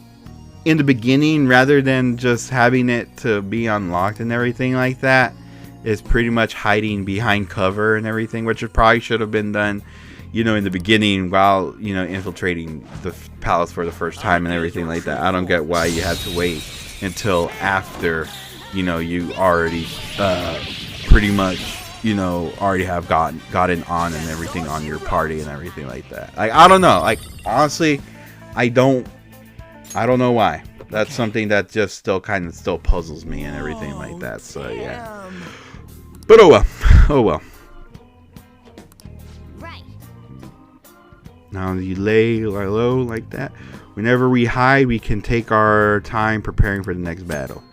in the beginning rather than just having it to be unlocked and everything like that, is pretty much hiding behind cover and everything, which it probably should have been done, you know, in the beginning while, you know, infiltrating the palace for the first time and everything like that. I don't get why you had to wait until after, you know, you already pretty much, you know, already have gotten on and everything on your party and everything like that. Like, I don't know, like, honestly, I don't know why. That's something that just still puzzles me and everything like that. So yeah, but oh well. Right. Now you lay low like that. Whenever we hide, we can take our time preparing for the next battle,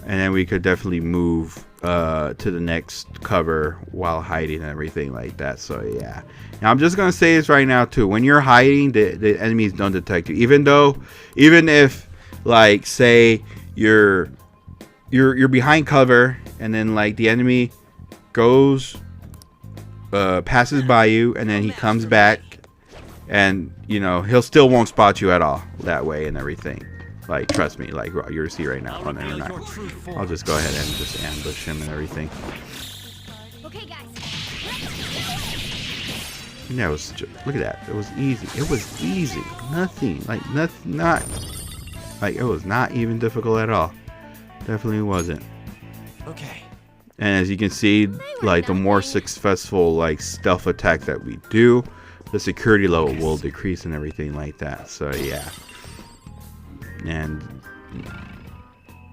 and then we could definitely move to the next cover while hiding and everything like that. So yeah, now I'm just gonna say this right now too, when you're hiding, the enemies don't detect you, even if like say you're behind cover and then like the enemy goes passes by you and then he comes back, and you know he'll still won't spot you at all that way and everything. Like, trust me, like, you're gonna see right now. Oh, no, you're not. I'll just go ahead and just ambush him and everything. Okay, guys. And that was just, look at that. It was easy. It was easy. Nothing. Like, nothing. Not. Like, it was not even difficult at all. Definitely wasn't. Okay. And as you can see, like, the more successful, like, stealth attack that we do, the security level will decrease and everything like that. So, yeah. And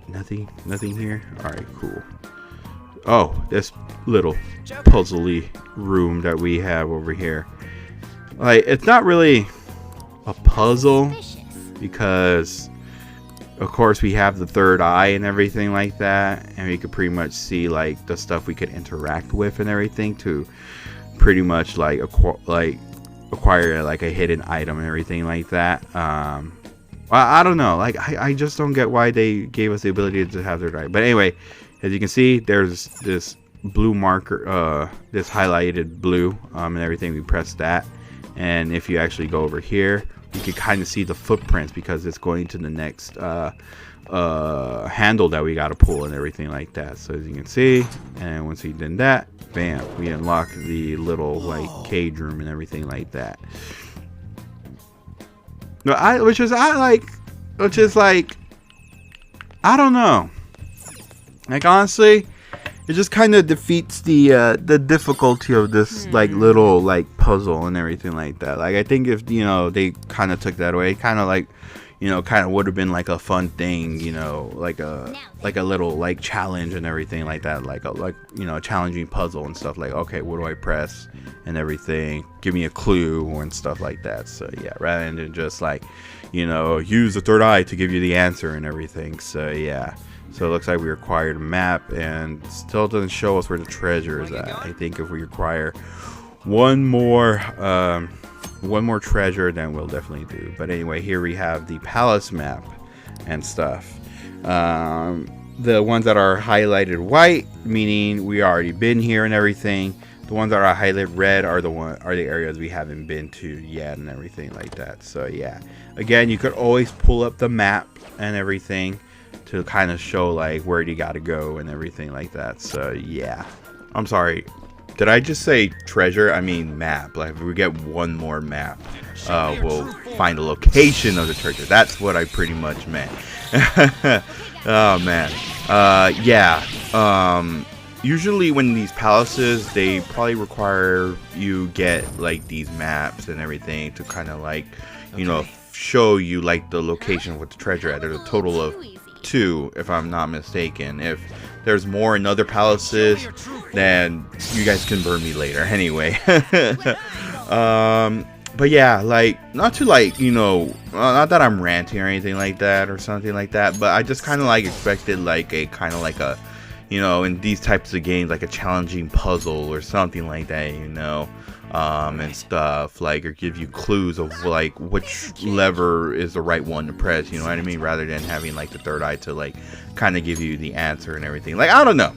nothing here. All right, cool. Oh, this little puzzly room that we have over here, like, it's not really a puzzle because of course we have the third eye and everything like that, and we could pretty much see like the stuff we could interact with and everything to pretty much like acquire like a hidden item and everything like that. I don't know, like I just don't get why they gave us the ability to have their eye. But anyway, as you can see, there's this blue marker, this highlighted blue, and everything. We press that, and if you actually go over here, you can kind of see the footprints because it's going to the next handle that we got to pull and everything like that. So as you can see, and once we did that, bam, we unlock the little like cage room and everything like that. No, which is like I don't know. Like honestly, it just kind of defeats the difficulty of this like little like puzzle and everything like that. Like I think if you know they kind of took that away, kind of like kind of would have been like a fun thing, like a little like challenge and everything like that, like a challenging puzzle and stuff. Like okay, what do I press and everything? Give me a clue and stuff like that. So yeah, rather than just like use the third eye to give you the answer and everything. So yeah. So it looks like we required a map, and still doesn't show us where the treasure is at. I think if we require one more treasure, then we'll definitely do. But anyway, here we have the palace map and stuff. The ones that are highlighted white, meaning we already been here and everything. The ones that are highlighted red are the areas we haven't been to yet and everything like that. So yeah, again, you could always pull up the map and everything to kind of show like where you got to go and everything like that. So yeah, I'm sorry, did I just say treasure? I mean map. Like if we get one more map, we'll find the location of the treasure. That's what I pretty much meant. Oh man. Yeah, usually when these palaces, they probably require you get like these maps and everything to kind of like show you like the location with the treasure at. There's a total of 2, if I'm not mistaken. If there's more in other palaces, then you guys can burn me later anyway. But yeah, like not to like not that I'm ranting or anything like that or something like that, but I just kind of like expected like a kind of like a in these types of games, like a challenging puzzle or something like that, and stuff, like, or give you clues of like which lever is the right one to press, you know what I mean, rather than having like the third eye to like kind of give you the answer and everything. Like I don't know,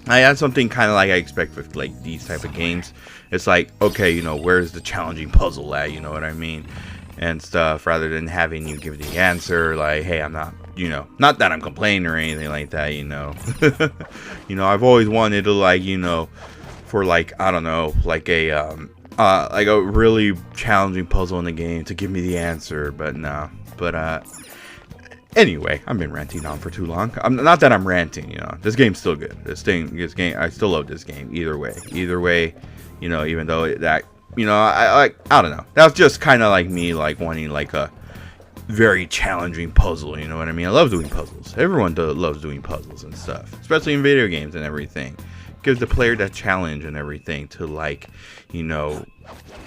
I had something kind of like I expect with like these type of games. It's like, okay, where's the challenging puzzle at, you know what I mean, and stuff, rather than having you give the answer like, hey, I'm not not that I'm complaining or anything like that, I've always wanted to like for like, I don't know, like a really challenging puzzle in the game to give me the answer, but no. But anyway, I've been ranting on for too long. Not that I'm ranting, this game's still good. This game, I still love this game either way, even though that I don't know, that's just kind of like me like wanting like a very challenging puzzle, you know what I mean? I love doing puzzles. Everyone loves doing puzzles and stuff, especially in video games and everything. Gives the player that challenge and everything to like,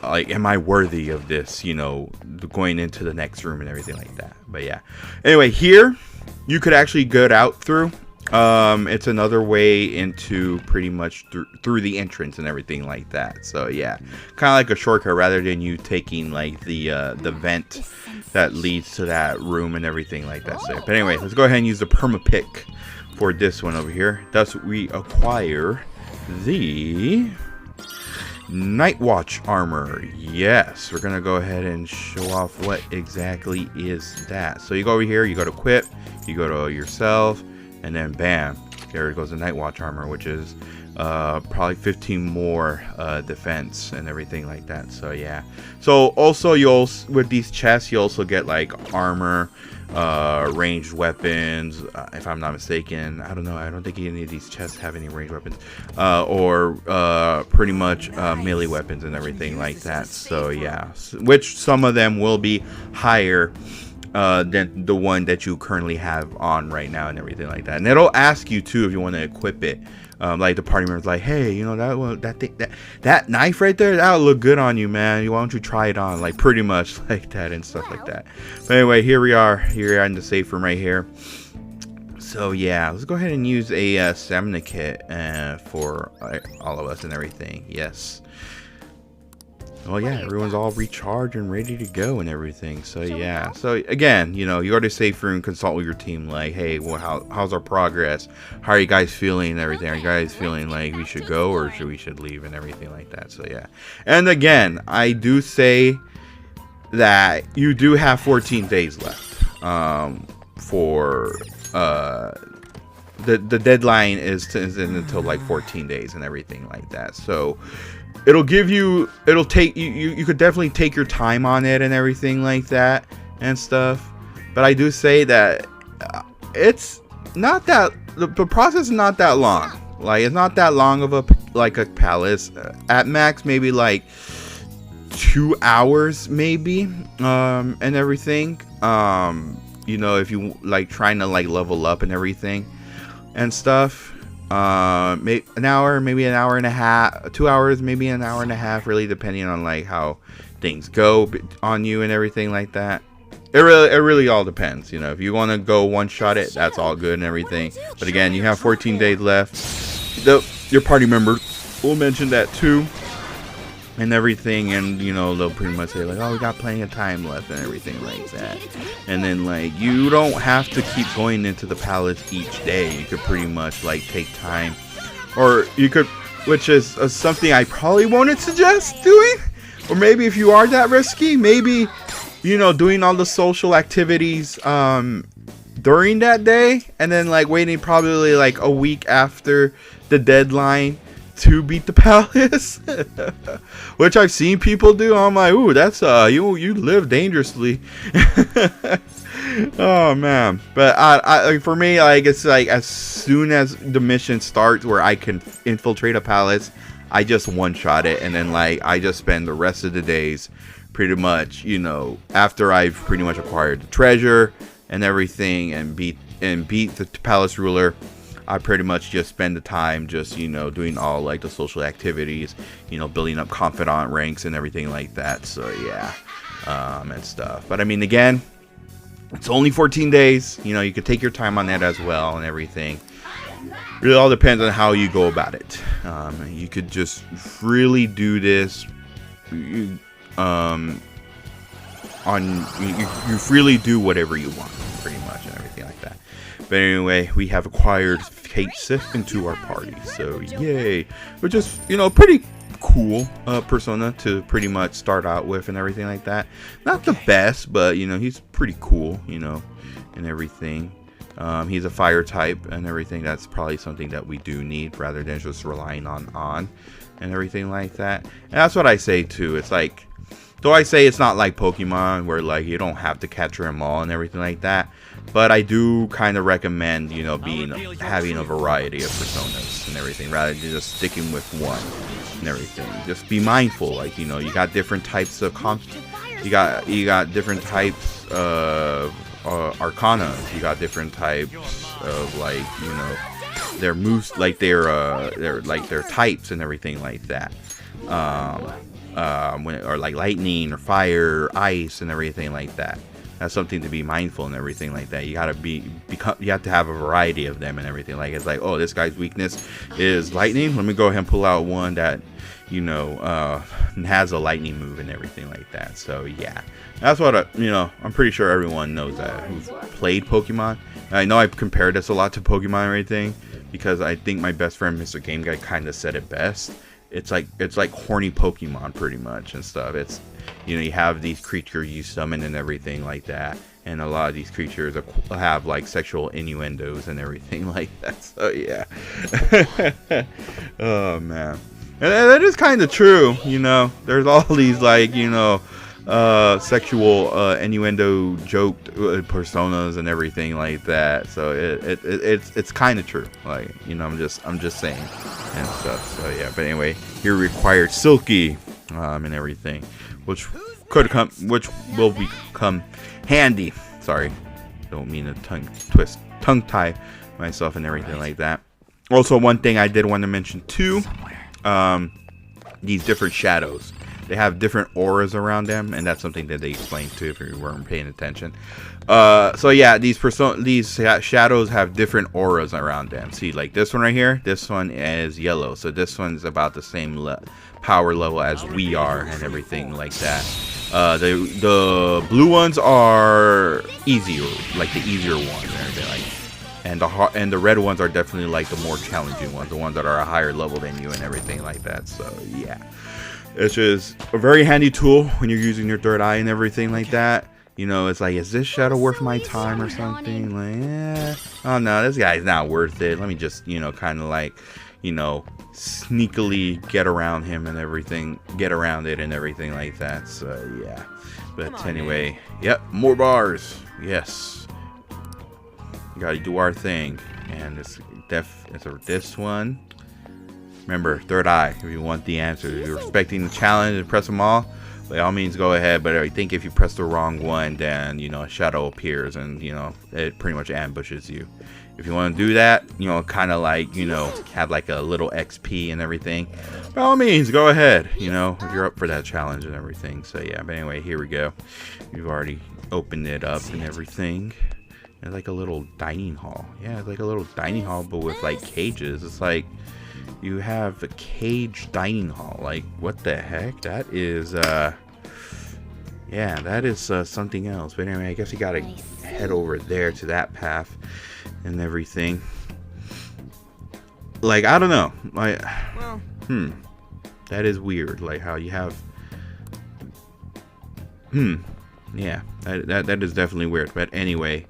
like, am I worthy of this, going into the next room and everything like that. But yeah, anyway, here you could actually get out through. It's another way into pretty much through the entrance and everything like that. So yeah, kind of like a shortcut rather than you taking like the vent that leads to that room and everything like that. So, but anyway, let's go ahead and use the perma pick for this one over here. Thus we acquire the Night Watch armor. Yes, we're gonna go ahead and show off what exactly is that. So you go over here, you go to equip, you go to yourself, and then bam, there goes the Night Watch armor, which is probably 15 more defense and everything like that. So yeah, so also with these chests you also get like armor, ranged weapons, if I'm not mistaken. I don't know, I don't think any of these chests have any ranged weapons, or pretty much melee weapons and everything like that. So yeah, which some of them will be higher than the one that you currently have on right now and everything like that. And it'll ask you too if you want to equip it. Like the party member's like, hey, that knife right there, that'll look good on you, man. Why don't you try it on? Like pretty much like that and stuff like that. But anyway, here we are in the safe room right here. So yeah, let's go ahead and use a stamina kit for all of us and everything. Yes. well, yeah, everyone's all recharged and ready to go and everything. So yeah, so again, you know, you go to safe room, consult with your team, like, hey, well, how's our progress? How are you guys feeling and everything? Are you guys feeling like we should go or should leave and everything like that? So yeah, and again, I do say that you do have 14 days left for the deadline is until like 14 days and everything like that. So it'll take you could definitely take your time on it and everything like that and stuff. But I do say that it's not that the process is not that long. Like, it's not that long of a palace. At max, maybe like 2 hours, maybe, and everything. You know, if you like trying to like level up and everything and stuff. Maybe an hour, maybe an hour and a half, 2 hours, maybe an hour and a half, really depending on like how things go on you and everything like that. It really all depends. You know, if you want to go one shot it, that's all good and everything. But again, you have 14 days left. Your party member will mention that too and everything, and you know, they'll pretty much say like, oh, we got plenty of time left and everything like that. And then like, you don't have to keep going into the palace each day. You could pretty much like take time, or you could, which is something I probably wouldn't suggest doing. Or maybe if you are that risky, maybe, you know, doing all the social activities during that day, and then like waiting probably like a week after the deadline to beat the palace. Which I've seen people do. I'm like, ooh, that's you live dangerously. Oh man. But I for me, like, it's like as soon as the mission starts where I can infiltrate a palace, I just one shot it, and then like I just spend the rest of the days pretty much, you know, after I've pretty much acquired the treasure and everything and beat the palace ruler. I pretty much just spend the time just, you know, doing all like the social activities, you know, building up confidant ranks and everything like that. So yeah, and stuff. But I mean, again, it's only 14 days. You know, you could take your time on that as well and everything. Really all depends on how you go about it. You could just really do this. You freely do whatever you want, pretty much, and everything like that. But anyway, we have acquired Kate Sith into our party, so yay! Which is, you know, pretty cool persona to pretty much start out with and everything like that. Not the best, but you know, he's pretty cool, you know, and everything. He's a fire type and everything. That's probably something that we do need rather than just relying on and everything like that. And that's what I say too. It's like, though I say it's not like Pokemon where like you don't have to capture them all and everything like that, but I do kind of recommend, you know, having a variety of personas and everything rather than just sticking with one and everything. Just be mindful, like, you know, you got different types of you got different types of arcana. You got different types of, like, you know, their moves, like their types and everything like that. Or like lightning or fire, ice, and everything like that. That's something to be mindful and everything like that. You gotta you have to have a variety of them and everything. Like, it's like, oh, this guy's weakness is lightning. Let me go ahead and pull out one that, you know, has a lightning move and everything like that. So yeah, that's what you know. I'm pretty sure everyone knows that who's played Pokemon. And I know I've compared this a lot to Pokemon and everything because I think my best friend Mr. Game Guy kind of said it best. It's like horny Pokemon pretty much and stuff. It's, you know, you have these creatures you summon and everything like that, and a lot of these creatures have like sexual innuendos and everything like that. So yeah. Oh man, and that is kind of true. You know, there's all these, like, you know, sexual innuendo joked personas and everything like that. So it's kind of true. Like, you know, I'm just saying and stuff. So yeah, but anyway, here required Silky and everything, which will become handy. Sorry, don't mean to tongue tie myself and everything like that. Also, one thing I did want to mention too, these different shadows they have different auras around them, and that's something that they explained too if you weren't paying attention. So yeah, these shadows have different auras around them. See, like this one right here, this one is yellow, so this one's about the same power level as we are and everything like that. The blue ones are easier, like the easier ones and everything like. And the red ones are definitely like the more challenging ones, the ones that are a higher level than you and everything like that. So yeah, it's just a very handy tool when you're using your third eye and everything like that. You know, it's like, is this shadow worth my time or something? Like, yeah, oh no, this guy's not worth it. Let me just, you know, kind of like, you know, sneakily get around him and everything, get around it and everything like that. So yeah, but anyway, yep, more bars. Yes. Gotta do our thing, and it's this one. Remember, third eye. If you want the answer, if you're expecting the challenge and press them all, by all means go ahead. But I think if you press the wrong one, then you know a shadow appears, and you know it pretty much ambushes you. If you want to do that, you know, kind of like, you know, have like a little XP and everything, by all means go ahead. You know, if you're up for that challenge and everything. So yeah. But anyway, here we go. We've already opened it up and everything. It's like a little dining hall. Yeah, it's like a little dining hall, but with like cages. It's like you have a cage dining hall. Like, what the heck? That is, yeah, that is something else. But anyway, I guess you gotta head over there to that path and everything. Like, I don't know. Like, that is weird. Like how you have, yeah, that is definitely weird. But anyway.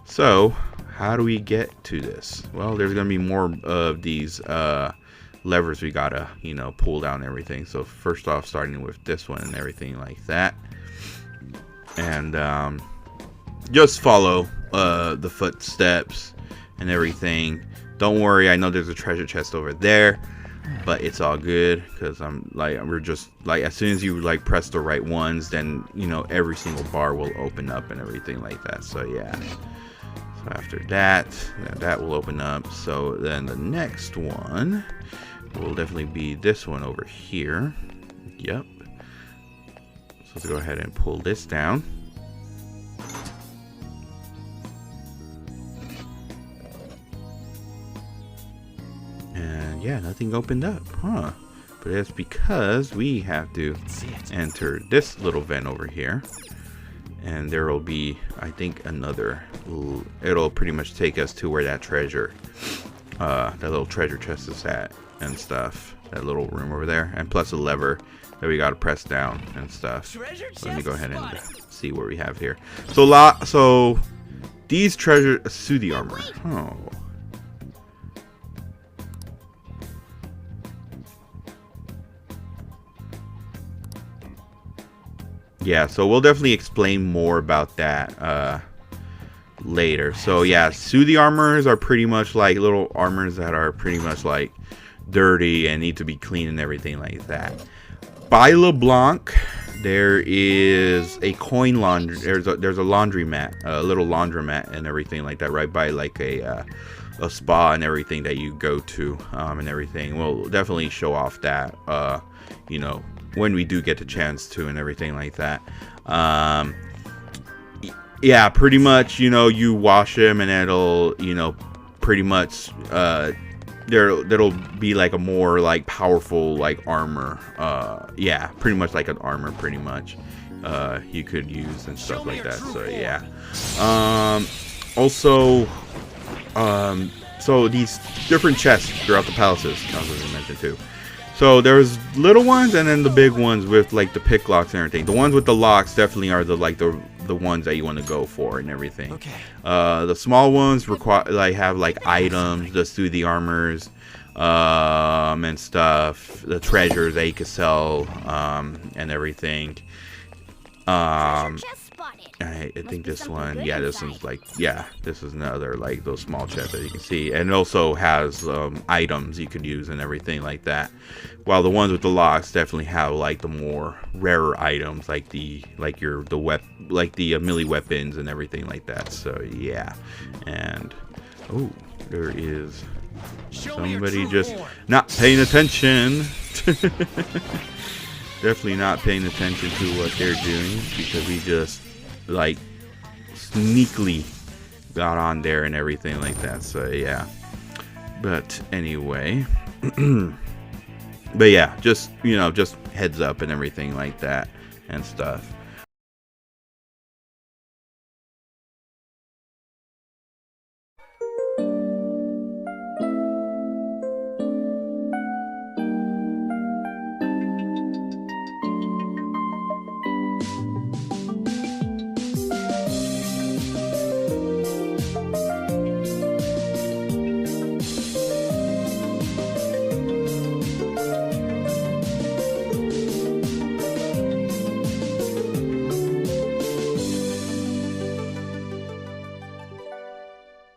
So, how do we get to this? Well, there's going to be more of these levers we gotta, you know, pull down and everything. So, first off, starting with this one and everything like that. And just follow the footsteps and everything. Don't worry, I know there's a treasure chest over there, but it's all good because we're just like, as soon as you like press the right ones, then you know every single bar will open up and everything like that. So yeah. So after that, that will open up. So then the next one will definitely be this one over here. Yep. So let's go ahead and pull this down. And yeah, nothing opened up, huh? But it's because we have to enter this little vent over here. And there will be, I think, another. It'll pretty much take us to where that treasure, that little treasure chest is at and stuff. That little room over there, and plus a lever that we gotta press down and stuff. So let me go ahead and see what we have here. So these treasure Sudi armor. Oh. Yeah, so we'll definitely explain more about that later. So yeah, Sudi armors are pretty much like little armors that are pretty much like dirty and need to be clean and everything like that. By LeBlanc, there is a coin laundry. There's a laundromat, a little laundromat and everything like that, right by like a spa and everything that you go to and everything. We'll definitely show off that, you know, when we do get the chance to and everything like that. Yeah, pretty much, you know, you wash them and it'll, you know, pretty much there'll be like a more like powerful like armor. Yeah, pretty much like an armor pretty much you could use and stuff like that. So yeah. Also so these different chests throughout the palaces, I was going to mention too. So there's little ones and then the big ones with like the pick locks and everything. The ones with the locks definitely are the ones that you want to go for and everything. Okay. The small ones require like have like items, just through the armors, and stuff, the treasures that you can sell, and everything. I think this one, yeah, this one's like, yeah, this is another like those small chests that you can see, and it also has items you could use and everything like that. While the ones with the locks definitely have like the more rarer items, like the melee weapons and everything like that. So yeah, and oh, there is somebody just not paying attention. definitely not paying attention to what they're doing because he just like sneakily got on there and everything like that. So yeah, but anyway, but yeah, just, you know, just heads up and everything like that and stuff.